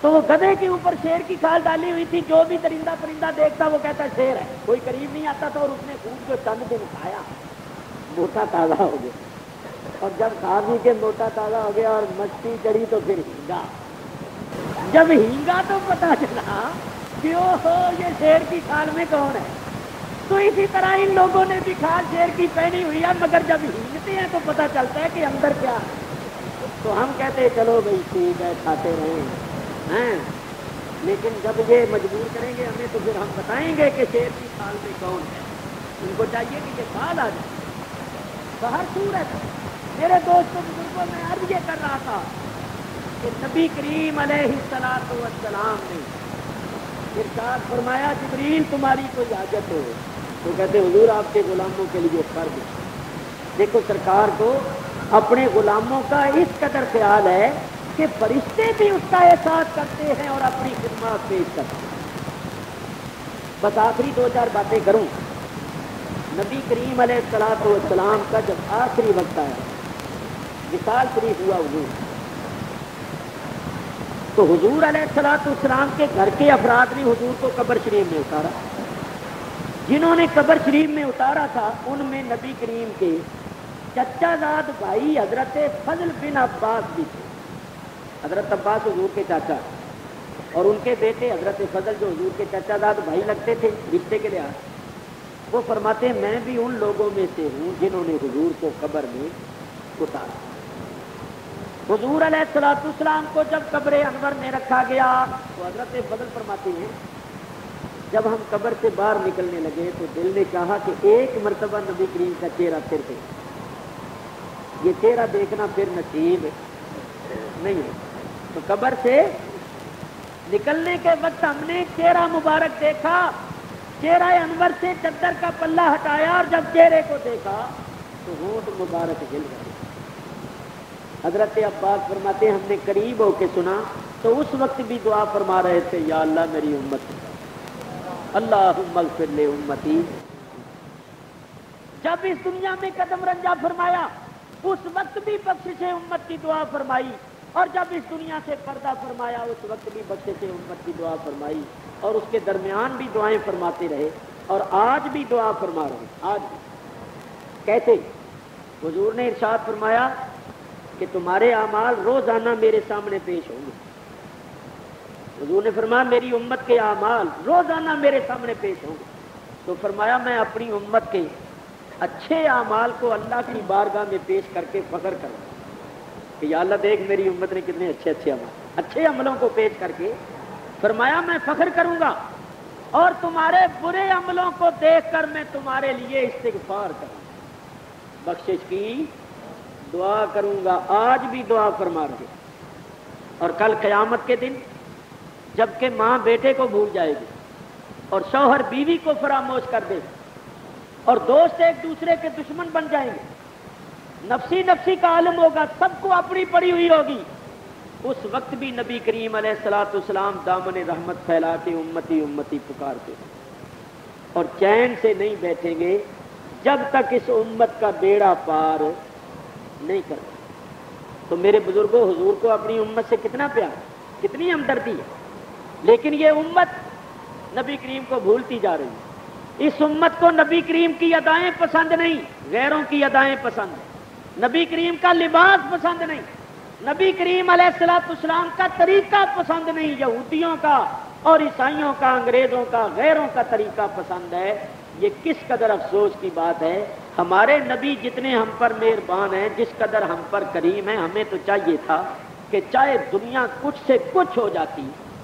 تو وہ گدھے کے اوپر شیر کی کھال ڈالی ہوئی تھی، جو بھی درندہ پرندہ دیکھتا وہ کہتا شیر ہے، کوئی قریب نہیں آتا تھا، اور اس نے خوب جو چند دن کھایا موٹا تازہ ہو گیا، اور جب کھا کے موٹا تازہ ہو گیا اور مستی چڑھی تو پھر ہینگا، جب ہینگا تو پتا چلا کہ او ہو یہ شیر کی کھال میں کون ہے۔ تو اسی طرح ان لوگوں نے بھی کھال شیر کی پہنی ہوئی ہے، مگر جب ہینگتے ہیں تو پتا چلتا ہے کہ اندر کیا ہے۔ تو ہم کہتے ہیں چلو بھائی ٹھیک ہے کھاتے رہیں، لیکن جب یہ مجبور کریں گے ہمیں تو پھر ہم بتائیں گے کہ شیر کی کھال میں کون ہے۔ ان کو چاہیے کہ یہ کھال آ جائے باہر صورت۔ میرے دوستوں بزرگوں میں عرض یہ کر رہا تھا کہ نبی کریم علیہ الصلوۃ والسلام نے ارشاد فرمایا جبریل تمہاری کوئی حاجت ہو تو کہتے حضور آپ کے غلاموں کے لیے فرض۔ دیکھو سرکار کو اپنے غلاموں کا اس قدر خیال ہے کہ فرشتے بھی اس کا احساس کرتے ہیں اور اپنی خدمات پیش کرتے ہیں۔ بس آخری دو چار باتیں کروں۔ نبی کریم علیہ الصلوۃ والسلام کا جب آخری وقت آیا وصال شریف ہوا حضور، تو حضور علیہ الصلوۃ والسلام کے گھر کے افراد نے حضور کو قبر شریف میں اتارا۔ جنہوں نے قبر شریف میں اتارا تھا ان میں نبی کریم کے چچا زاد بھائی حضرت فضل بن عباس بھی تھے۔ حضرت عباس حضور کے چاچا اور ان کے بیٹے حضرت فضل جو حضور کے چچا زاد بھائی لگتے تھے رشتے کے لحاظ، وہ فرماتے ہیں میں بھی ان لوگوں میں سے ہوں جنہوں نے حضور کو قبر میں اتارا۔ حضور علیہ الصلوۃ والسلام کو جب قبر انور میں رکھا گیا تو حضرت فضل فرماتے ہیں جب ہم قبر سے باہر نکلنے لگے تو دل نے چاہا کہ ایک مرتبہ نبی کریم کا چہرہ پھر دیکھ، یہ چہرہ دیکھنا پھر نصیب نہیں ہے۔ تو قبر سے نکلنے کے وقت ہم نے چہرہ مبارک دیکھا، چہرہ انور سے چادر کا پلہ ہٹایا اور جب چہرے کو دیکھا تو ہونٹ مبارک ہل گئے۔ حضرت عباس فرماتے ہیں ہم نے قریب ہو کے سنا تو اس وقت بھی دعا فرما رہے تھے یا اللہ میری امت اللہم اغفر لے امتی۔ جب اس دنیا میں قدم رنجا فرمایا اس وقت بھی بخشش امت کی دعا فرمائی، اور جب اس دنیا سے پردہ فرمایا اس وقت بھی بخشش امت کی دعا فرمائی، اور اس کے درمیان بھی دعائیں فرماتے رہے، اور آج بھی دعا فرما رہے ہیں۔ آج بھی کہتے حضور نے ارشاد فرمایا کہ تمہارے اعمال روزانہ میرے سامنے پیش ہوں گے۔ حضور نے فرمایا میری امت کے اعمال روزانہ میرے سامنے پیش ہوں گے، تو فرمایا میں اپنی امت کے اچھے اعمال کو اللہ کی بارگاہ میں پیش کر کے فخر کروں کہ یا اللہ دیکھ میری امت نے کتنے اچھے اچھے عمل، اچھے عملوں کو پیش کر کے فرمایا میں فخر کروں گا، اور تمہارے برے عملوں کو دیکھ کر میں تمہارے لیے استغفار کروں گا، بخشش کی دعا کروں گا۔ آج بھی دعا فرما رہے، اور کل قیامت کے دن جبکہ ماں بیٹے کو بھول جائے گی اور شوہر بیوی کو فراموش کر دے گا اور دوست ایک دوسرے کے دشمن بن جائیں گے، نفسی نفسی کا عالم ہوگا، سب کو اپنی پڑی ہوئی ہوگی، اس وقت بھی نبی کریم علیہ الصلوۃ والسلام دامن رحمت پھیلا کے امتی امتی پکارتے اور چین سے نہیں بیٹھیں گے جب تک اس امت کا بیڑا پار نہیں کرتے۔ تو میرے بزرگوں حضور کو اپنی امت سے کتنا پیار، کتنی ہمدردی ہے، لیکن یہ امت نبی کریم کو بھولتی جا رہی ہے۔ اس امت کو نبی کریم کی ادائیں پسند نہیں، غیروں کی ادائیں پسند ہیں، نبی کریم کا لباس پسند نہیں، نبی کریم علیہ الصلوۃ والسلام کا طریقہ پسند نہیں، یہودیوں کا اور عیسائیوں کا، انگریزوں کا، غیروں کا طریقہ پسند ہے۔ یہ کس قدر افسوس کی بات ہے، ہمارے نبی جتنے ہم پر مہربان ہیں، جس قدر ہم پر کریم ہیں، ہمیں تو چاہیے تھا کہ چاہے دنیا کچھ سے کچھ ہو جاتی،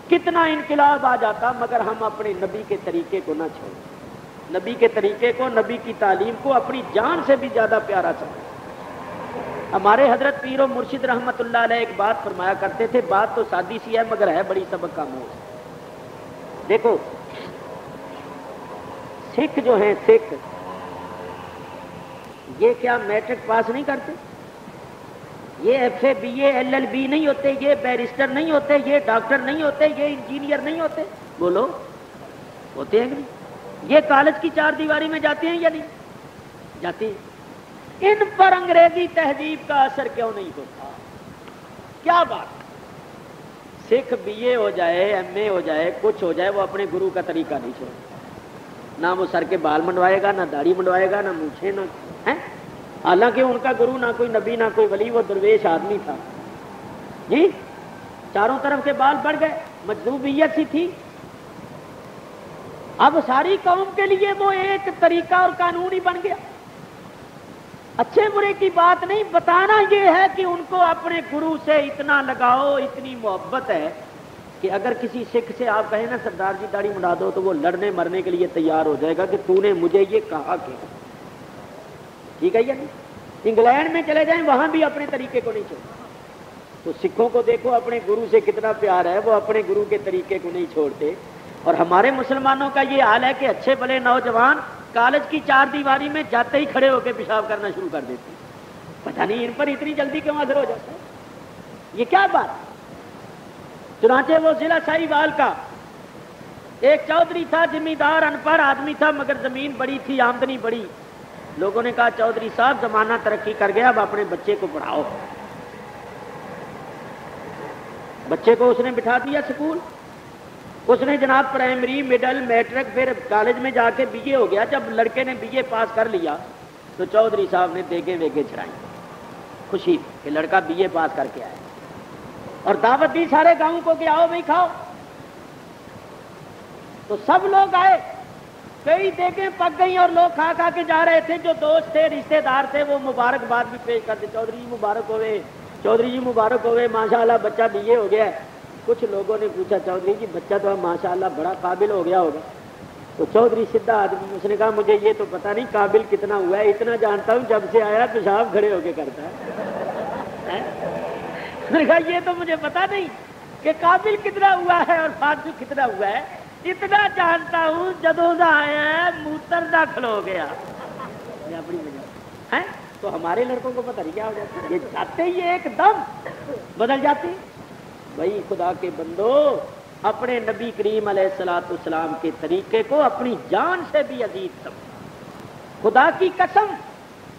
کتنا انقلاب آ جاتا، مگر ہم اپنے نبی کے طریقے کو نہ چھوڑیں، نبی کے طریقے کو، نبی کی تعلیم کو اپنی جان سے بھی زیادہ پیارا سمجھیں۔ ہمارے حضرت پیر و مرشد رحمت اللہ علیہ ایک بات فرمایا کرتے تھے، بات تو سادی سی ہے مگر ہے بڑی سبق آموز۔ دیکھو سکھ جو ہیں، سکھ یہ کیا میٹرک پاس نہیں کرتے، یہ F A B A L L B نہیں ہوتے، یہ بیرسٹر نہیں ہوتے، یہ ڈاکٹر نہیں ہوتے، یہ انجینئر نہیں ہوتے، بولو ہوتے ہیں کہ نہیں؟ یہ کالج کی چار دیواری میں جاتے ہیں یا نہیں جاتے ہیں؟ ان پر انگریزی تہذیب کا اثر کیوں نہیں ہوتا؟ کیا بات؟ سکھ بی اے ہو جائے، ایم اے ہو جائے، کچھ ہو جائے، وہ اپنے گرو کا طریقہ نہیں چھوڑے، نہ وہ سر کے بال منڈوائے گا، نہ داڑھی منڈوائے گا، نہ مونچھیں، نہ حالانکہ ان کا گرو نہ کوئی نبی نہ کوئی ولی، وہ درویش آدمی تھا جی، چاروں طرف کے بال بڑھ گئے، مجذوبیت سی تھی۔ اب ساری قوم کے لیے وہ ایک طریقہ اور قانون ہی بن گیا۔ اچھے برے کی بات نہیں، بتانا یہ ہے کہ ان کو اپنے گرو سے اتنا لگاؤ، اتنی محبت ہے کہ اگر کسی سکھ سے آپ کہیں نا سردار جی داڑھی منڈا دو، تو وہ لڑنے مرنے کے لیے تیار ہو جائے گا کہ تو نے مجھے یہ کہا کہ، ٹھیک ہے یا نہیں؟ انگلینڈ میں چلے جائیں، وہاں بھی اپنے طریقے کو نہیں چھوڑتے۔ تو سکھوں کو دیکھو اپنے گرو سے کتنا پیار ہے، وہ اپنے گرو کے طریقے کو نہیں چھوڑتے۔ اور ہمارے مسلمانوں کا یہ حال ہے کہ اچھے بھلے نوجوان کالج کی چار دیواری میں جاتے ہی کھڑے ہو کے پیشاب کرنا شروع کر دیتے ہیں۔ پتہ نہیں ان پر اتنی جلدی کیوں اثر ہو جاتا ہے، یہ کیا بات؟ چنانچہ وہ ضلع ساہیوال کا ایک چودھری تھا، زمیندار، ان پڑھ آدمی تھا، مگر زمین بڑی تھی، آمدنی بڑی۔ لوگوں نے کہا چودھری صاحب زمانہ ترقی کر گیا، اب اپنے بچے کو پڑھاؤ۔ بچے کو اس نے بٹھا دیا اسکول، اس نے جناب پرائمری، مڈل، میٹرک، پھر کالج میں جا کے بی اے ہو گیا۔ جب لڑکے نے بی اے پاس کر لیا تو چودھری صاحب نے دیگیں ویگیں چڑھائیں، خوشی کہ لڑکا بی اے پاس کر کے آیا، اور دعوت دی سارے گاؤں کو کہ آؤ بھائی کھاؤ۔ تو سب لوگ آئے، کئی دیگیں پک گئی اور لوگ کھا کھا کے جا رہے تھے۔ جو دوست تھے، رشتے دار تھے، وہ مبارکباد بھی پیش کرتے، چودھری جی مبارک ہوئے، چودھری جی مبارک ہوئے، ماشاءاللہ بچہ بی اے ہو گیا ہے۔ کچھ لوگوں نے پوچھا چودھری جی بچہ تو ماشاءاللہ بڑا قابل ہو گیا ہوگا؟ تو چودھری سیدھا آدمی، اس نے کہا مجھے یہ تو پتہ نہیں قابل کتنا ہوا ہے، اتنا جانتا ہوں جب سے آیا پیشاب کھڑے ہو کے کرتا ہے۔ اس نے کہا یہ تو مجھے پتہ نہیں کہ قابل کتنا ہوا ہے اور فاضل کتنا ہوا ہے، اتنا جانتا ہوں جدوں دا آیا ہے موتر داخل ہو گیا۔ یہ اپنی وجہ ہے۔ تو ہمارے لڑکوں کو پتہ نہیں کیا ہو جاتا ہے، یہ جاتے ہی ایک دم بدل جاتے ہیں۔ بھائی خدا کے بندو، اپنے نبی کریم علیہ الصلوۃ والسلام کے طریقے کو اپنی جان سے بھی عزیز سمجھو۔ خدا کی قسم،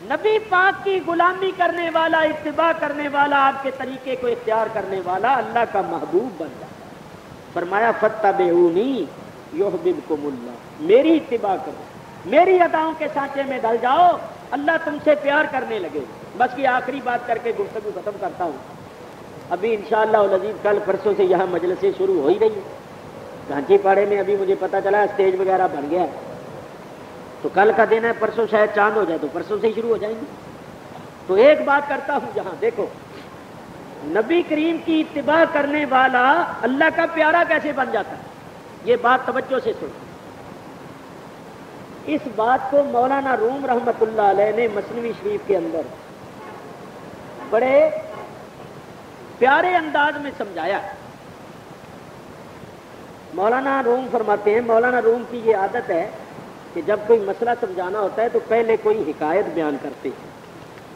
نبی پاک کی غلامی کرنے والا، اتباع کرنے والا، آپ کے طریقے کو اختیار کرنے والا اللہ کا محبوب بن جاتا ہے۔ فرمایا فاتبعونی یحببکم اللہ، میری اتباع کرو، میری اداؤں کے سانچے میں ڈل جاؤ، اللہ تم سے پیار کرنے لگے۔ بس یہ آخری بات کر کے گفتگو ختم کرتا ہوں۔ ابھی انشاءاللہ العزیز کل پرسوں سے یہاں مجلسیں شروع ہو ہی رہی ہیں۔ گھانچی پاڑے میں ابھی مجھے پتہ چلا اسٹیج وغیرہ بن گیا ہے، تو کل کا دن ہے، پرسوں شاید چاند ہو جائے تو پرسوں سے ہی شروع ہو جائیں گے۔ تو ایک بات کرتا ہوں، جہاں دیکھو نبی کریم کی اتباع کرنے والا اللہ کا پیارا کیسے بن جاتا ہے، یہ بات توجہ سے سنو۔ اس بات کو مولانا روم رحمت اللہ علیہ نے مثنوی شریف کے اندر بڑے پیارے انداز میں سمجھایا۔ مولانا روم فرماتے ہیں، مولانا روم کی یہ عادت ہے کہ جب کوئی مسئلہ سمجھانا ہوتا ہے تو پہلے کوئی حکایت بیان کرتے ہیں،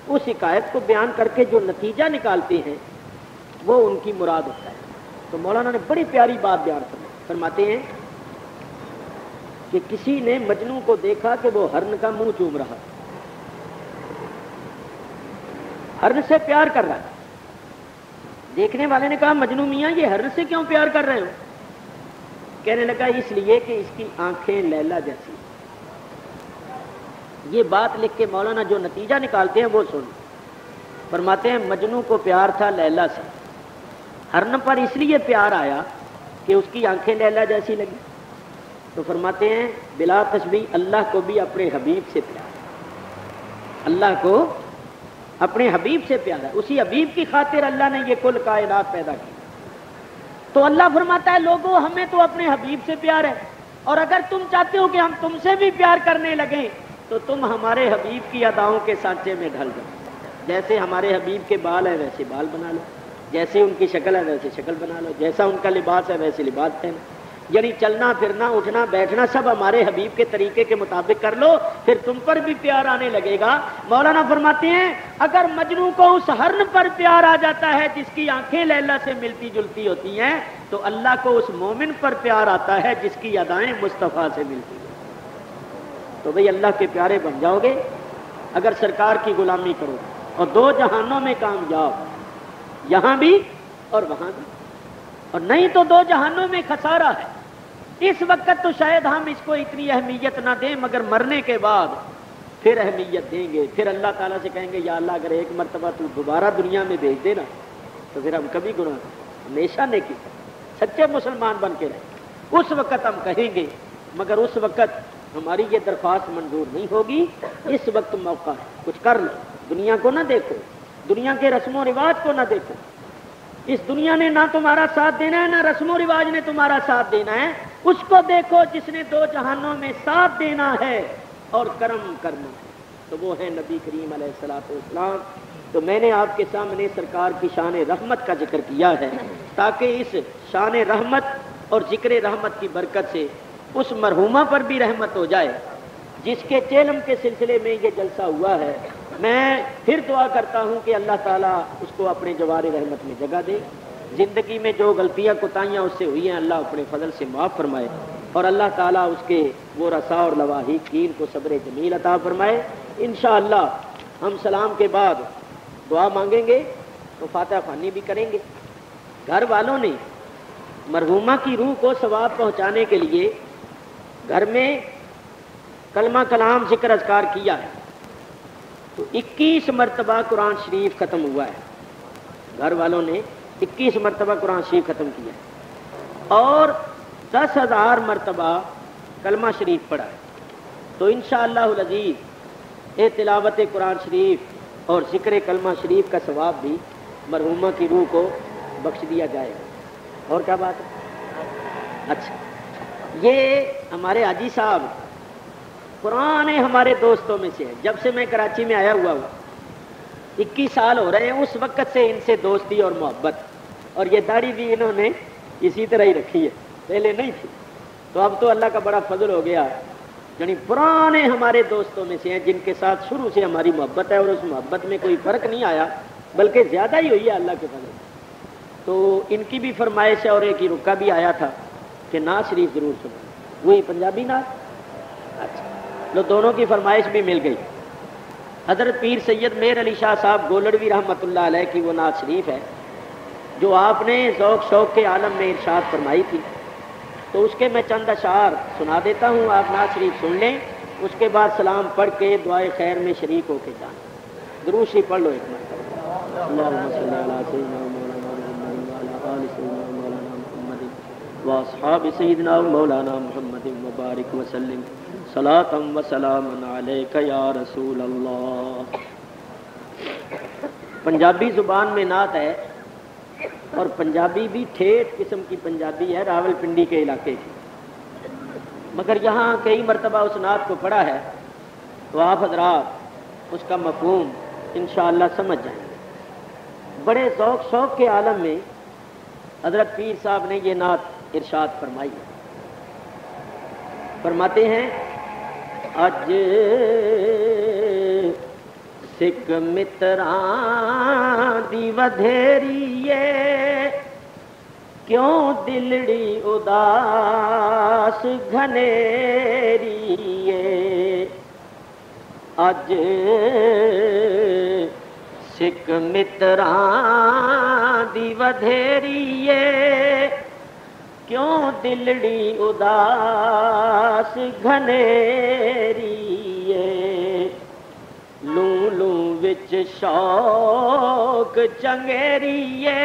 اس حکایت کو بیان کر کے جو نتیجہ نکالتے ہیں وہ ان کی مراد ہوتا ہے۔ تو مولانا نے بڑی پیاری بات بیان فرماتے ہیں کہ کسی نے مجنوں کو دیکھا کہ وہ ہرن کا منہ چوم رہا، ہرن سے پیار کر رہا ہے۔ دیکھنے والے نے کہا مجنوں میاں یہ ہرن سے کیوں پیار کر رہے ہو؟ کہنے لگا اس لیے کہ اس کی آنکھیں لیلا جیسی۔ یہ بات لکھ کے مولانا جو نتیجہ نکالتے ہیں وہ سن، فرماتے ہیں مجنوں کو پیار تھا لیلا سے، ہرن پر اس لیے پیار آیا کہ اس کی آنکھیں لیلا جیسی لگی۔ تو فرماتے ہیں بلا تشبیہ اللہ کو بھی اپنے حبیب سے پیار، اللہ کو اپنے حبیب سے پیار ہے، اسی حبیب کی خاطر اللہ نے یہ کل کائنات پیدا کی۔ تو اللہ فرماتا ہے لوگوں ہمیں تو اپنے حبیب سے پیار ہے، اور اگر تم چاہتے ہو کہ ہم تم سے بھی پیار کرنے لگیں تو تم ہمارے حبیب کی اداؤں کے سانچے میں ڈھل جاؤ۔ جیسے ہمارے حبیب کے بال ہیں ویسے بال بنا لو، جیسے ان کی شکل ہے ویسے شکل بنا لو، جیسا ان کا لباس ہے ویسے لباس پہنو، یعنی چلنا پھرنا اٹھنا بیٹھنا سب ہمارے حبیب کے طریقے کے مطابق کر لو، پھر تم پر بھی پیار آنے لگے گا۔ مولانا فرماتے ہیں اگر مجنوں کو اس ہرن پر پیار آ جاتا ہے جس کی آنکھیں لیلا سے ملتی جلتی ہوتی ہیں، تو اللہ کو اس مومن پر پیار آتا ہے جس کی ادائیں مصطفیٰ سے ملتی ہیں۔ تو بھئی اللہ کے پیارے بن جاؤ گے اگر سرکار کی غلامی کرو اور دو جہانوں میں کامیاب، یہاں بھی اور وہاں بھی، اور نہیں تو دو جہانوں میں خسارہ ہے۔ اس وقت تو شاید ہم اس کو اتنی اہمیت نہ دیں، مگر مرنے کے بعد پھر اہمیت دیں گے۔ پھر اللہ تعالیٰ سے کہیں گے یا اللہ اگر ایک مرتبہ تو دوبارہ دنیا میں بھیج دے نا تو پھر ہم کبھی گناہ ہمیشہ نیکی سچے مسلمان بن کے رہیں۔ اس وقت ہم کہیں گے، مگر اس وقت ہماری یہ درخواست منظور نہیں ہوگی۔ اس وقت موقع ہے، کچھ کر لو، دنیا کو نہ دیکھو، دنیا کے رسم و رواج کو نہ دیکھو۔ اس دنیا نے نہ تمہارا ساتھ دینا ہے، نہ رسم و رواج نے تمہارا ساتھ دینا ہے۔ اس کو دیکھو جس نے دو جہانوں میں ساتھ دینا ہے اور کرم کرنا ہے، تو وہ ہے نبی کریم علیہ الصلوۃ والسلام۔ تو میں نے آپ کے سامنے سرکار کی شان رحمت کا ذکر کیا ہے تاکہ اس شان رحمت اور ذکر رحمت کی برکت سے اس مرحومہ پر بھی رحمت ہو جائے جس کے چیلم کے سلسلے میں یہ جلسہ ہوا ہے۔ میں پھر دعا کرتا ہوں کہ اللہ تعالیٰ اس کو اپنے جوار رحمت میں جگہ دے۔ زندگی میں جو غلطیاں کوتاہیاں اس سے ہوئی ہیں اللہ اپنے فضل سے معاف فرمائے، اور اللہ تعالیٰ اس کے وہ رسا اور لواحقین کو صبر جمیل عطا فرمائے۔ انشاءاللہ ہم سلام کے بعد دعا مانگیں گے تو فاتحہ خوانی بھی کریں گے۔ گھر والوں نے مرحومہ کی روح کو ثواب پہنچانے کے لیے گھر میں کلمہ کلام ذکر اذکار کیا ہے، تو 21 مرتبہ قرآن شریف ختم ہوا ہے۔ گھر والوں نے 21 مرتبہ قرآن شریف ختم کیا ہے اور 10,000 مرتبہ کلمہ شریف پڑھا ہے۔ تو انشاءاللہ العزیز یہ تلاوت قرآن شریف اور ذکر کلمہ شریف کا ثواب بھی مرحومہ کی روح کو بخش دیا جائے گا۔ اور کیا بات ہے؟ اچھا، یہ ہمارے حاجی صاحب پرانے ہمارے دوستوں میں سے ہے۔ جب سے میں کراچی میں آیا ہوا ہوں 21 سال ہو رہے ہیں، اس وقت سے ان سے دوستی اور محبت، اور یہ داڑھی بھی انہوں نے اسی طرح ہی رکھی ہے، پہلے نہیں تھی۔ تو اب تو اللہ کا بڑا فضل ہو گیا، یعنی پرانے ہمارے دوستوں میں سے ہیں جن کے ساتھ شروع سے ہماری محبت ہے، اور اس محبت میں کوئی فرق نہیں آیا بلکہ زیادہ ہی ہوئی ہے اللہ کے فضل سے۔ تو ان کی بھی فرمائش ہے، اور ایک ہی رکا بھی آیا تھا کہ نعت شریف ضرور سنو، وہی پنجابی نعت۔ اچھا لو، دونوں کی فرمائش بھی مل گئی۔ حضرت پیر سید میر علی شاہ صاحب گولڑوی رحمۃ اللہ علیہ کی وہ نعت شریف ہے جو آپ نے ذوق شوق کے عالم میں ارشاد فرمائی تھی، تو اس کے میں چند اشعار سنا دیتا ہوں، آپ نعت شریف سن لیں، اس کے بعد سلام پڑھ کے دعائے خیر میں شریک ہو کے جائیں۔ درود شریف پڑھ لو ایک مرتبہ۔ اللہم صلی علی سیدنا مولانا محمد وعلی آل سیدنا مولانا محمد واصحاب سیدنا مولانا محمد مبارک وسلم صلاۃ و سلام علیک یا رسول اللہ۔ پنجابی زبان میں نعت ہے، اور پنجابی بھی ٹھیٹھ قسم کی پنجابی ہے، راول پنڈی کے علاقے کی، مگر یہاں کئی مرتبہ اس نعت کو پڑھا ہے تو آپ حضرات اس کا مفہوم انشاءاللہ سمجھ جائیں گے۔ بڑے ذوق شوق کے عالم میں حضرت پیر صاحب نے یہ نعت ارشاد فرمائی ہے۔ فرماتے ہیں اج سکھ متراں دی ودھیریے کیوں دلڑی اداس گھنیریے، اج سکھ متراں دی ودھیریے کیوں دلڑی اداس گھنیریے، لوں لوں وچ شوق چنگیریے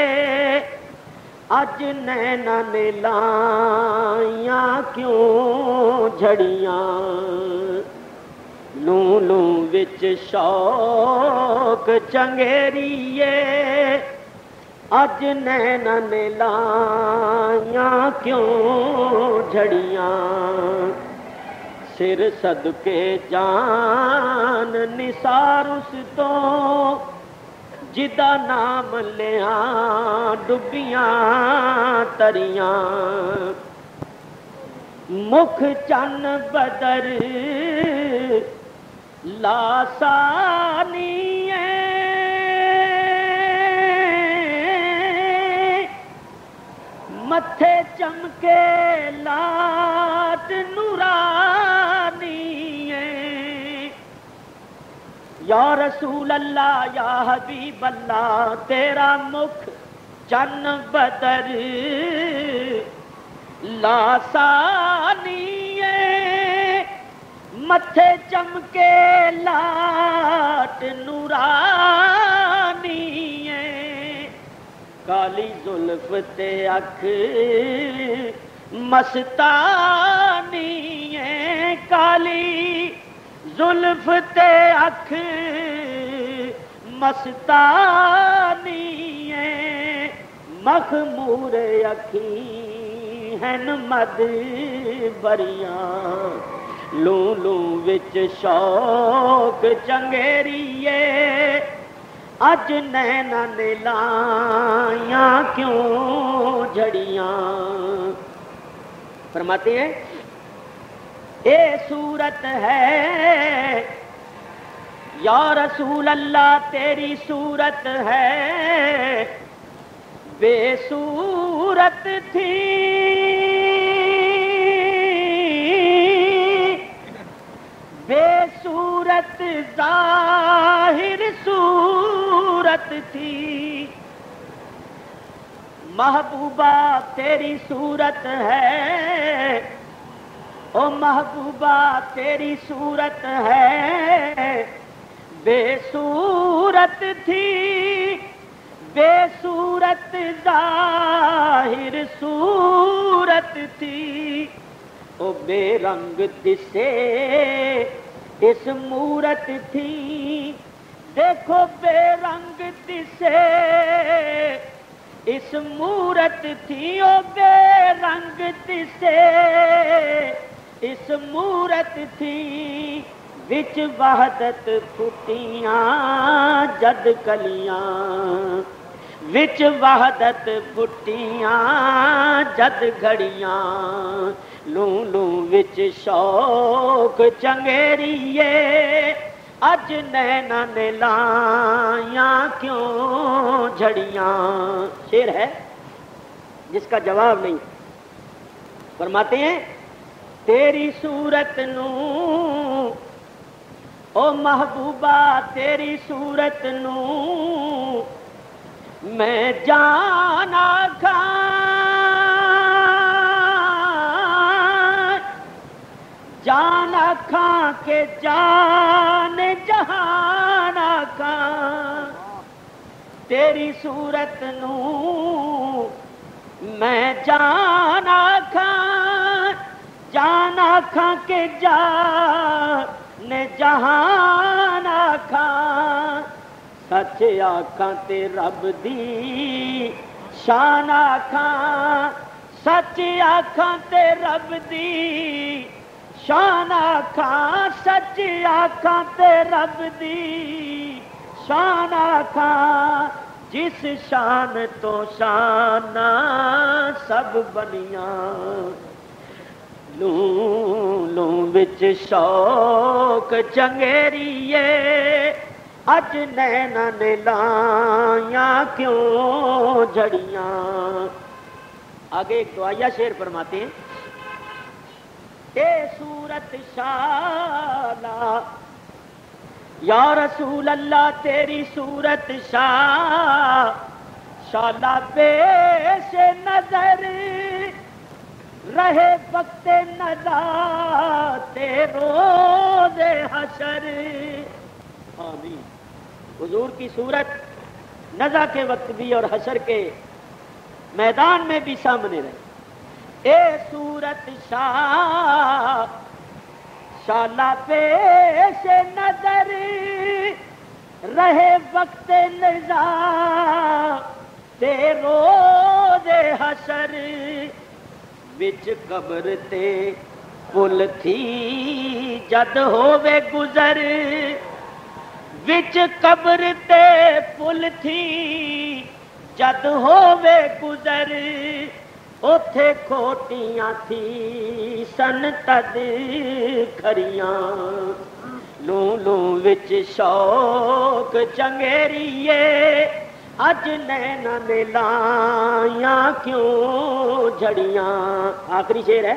اج نینا نے لائیاں کیوں جھڑیاں، لوں لوں وچ شوق چنگیریے اج نینا نے لائیاں کیوں جھڑیاں، سر صدقے جان نثار اس تو جدا نام لیاں ڈبیاں تریاں، مکھ چن بدر لاسانی متھے چمکے لات نورانی ہے، یا رسول اللہ یا حبیب اللہ تیرا مکھ چن بدر لاسانی متھے چمکے لاٹ نورانی کالی زلف تے اکھ مستانی کالی زلف تے اکھ مستانی مخمور اکھی ہن مد بریاں لوں لوں وچ شوق چنگیریے اج نینا نے لائیاں کیوں جھڑیاں فرماتے ہیں اے صورت ہے یا رسول اللہ تیری صورت ہے بے صورت تھی بے صورت ظاہر صورت تھی محبوبہ تیری صورت ہے او محبوبہ تیری صورت ہے بے صورت تھی بے صورت ظاہر صورت تھی او بے رنگ دسے اس مورت تھی دیکھو بے رنگ دسے اس مورت تھی او بے رنگ دسے اس مورت تھی وچ وحدت پھٹیاں جد کلیاں وچ وحدت پھٹیاں جد گھڑیاں لوں لوں وچ شوق چنگیریے اج نینا نے لائیاں کیوں جھڑیاں شعر ہے جس کا جواب نہیں فرماتے ہیں تیری صورت نو او محبوبہ تیری صورت نو میں جانا جانا کھاں کے جان جہان کھاں تیری صورت نو میں جانا کھاں کے جان جہان کھاں سچ آکھاں تے رب دی شان آکھاں سچ آکھاں تے رب دی شان آکھاں سچ آکھاں تے رب دی شان آکھاں جس شان تو شان سب بنیاں لوں لوں وچ شوق چنگیریے اج نینا نے لائیاں کیوں جھڑیاں آگے ایک دعائیہ شعر فرماتے ہیں اے صورت شالا یا رسول اللہ تیری صورت شالا پیش نظر رہے وقت نزا روز حشر آمین حضور کی صورت نزا کے وقت بھی اور حشر کے میدان میں بھی سامنے رہے اے صورت شالا پیش نظر رہے وقت نزا روز حشر وچ قبر تے پل تھی جد ہووے گزر وچ قبر تے پل تھی جد ہووے گزر اوتھے کھوٹیاں تھی سن تد کھریاں لوں لوں وچ شوق چنگیریے اج نینا نے لائیاں کیوں جھڑیاں آخری شعر ہے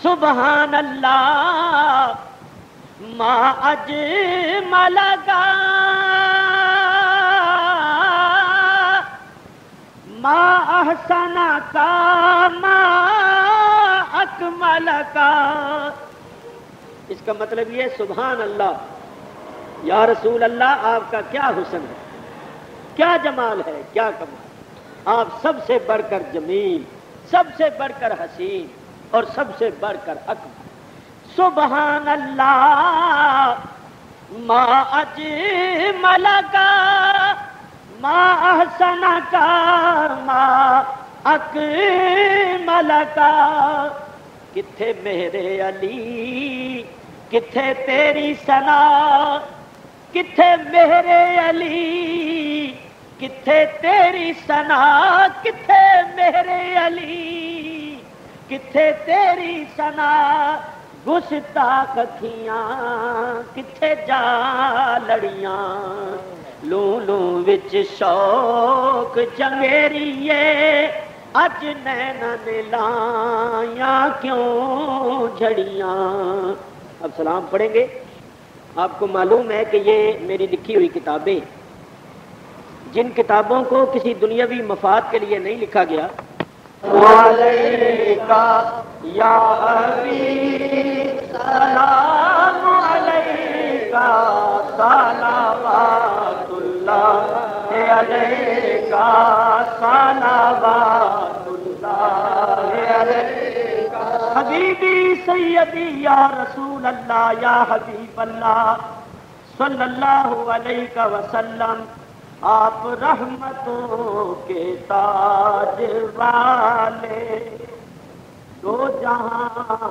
سبحان اللہ ما اجمل کا ما احسن کا ما اکمل کا. اس کا مطلب یہ سبحان اللہ، یا رسول اللہ آپ کا کیا حسن ہے، کیا جمال ہے، کیا کمال. آپ سب سے بڑھ کر جمیل، سب سے بڑھ کر حسین اور سب سے بڑھ کر اکمل. سبحان اللہ ما اجمل کا ما احسن کا ما اکمل کا. کتھے میرے علی کتھے تیری ثنا، کتھے میرے علی کتھے تیری ثنا، کتھے میرے علی کتھے تیری ثنا. گستاخ اکھیاں کتھے جا لڑیاں، لوں لوں وچ شوق جنگیریے، اج نینا نے لایاں کیوں جھڑیاں. اب سلام پڑھیں گے. آپ کو معلوم ہے کہ یہ میری لکھی ہوئی کتابیں، جن کتابوں کو کسی دنیاوی مفاد کے لیے نہیں لکھا گیا. علیکہ یا حبیب سلام علیکہ صلوات اللہ علیکہ صلوات اللہ علیکہ. حبیبی سیدی یا رسول اللہ یا حبیب اللہ صلی اللہ علیہ وسلم، آپ رحمتوں کے تاج والے، دو جہاں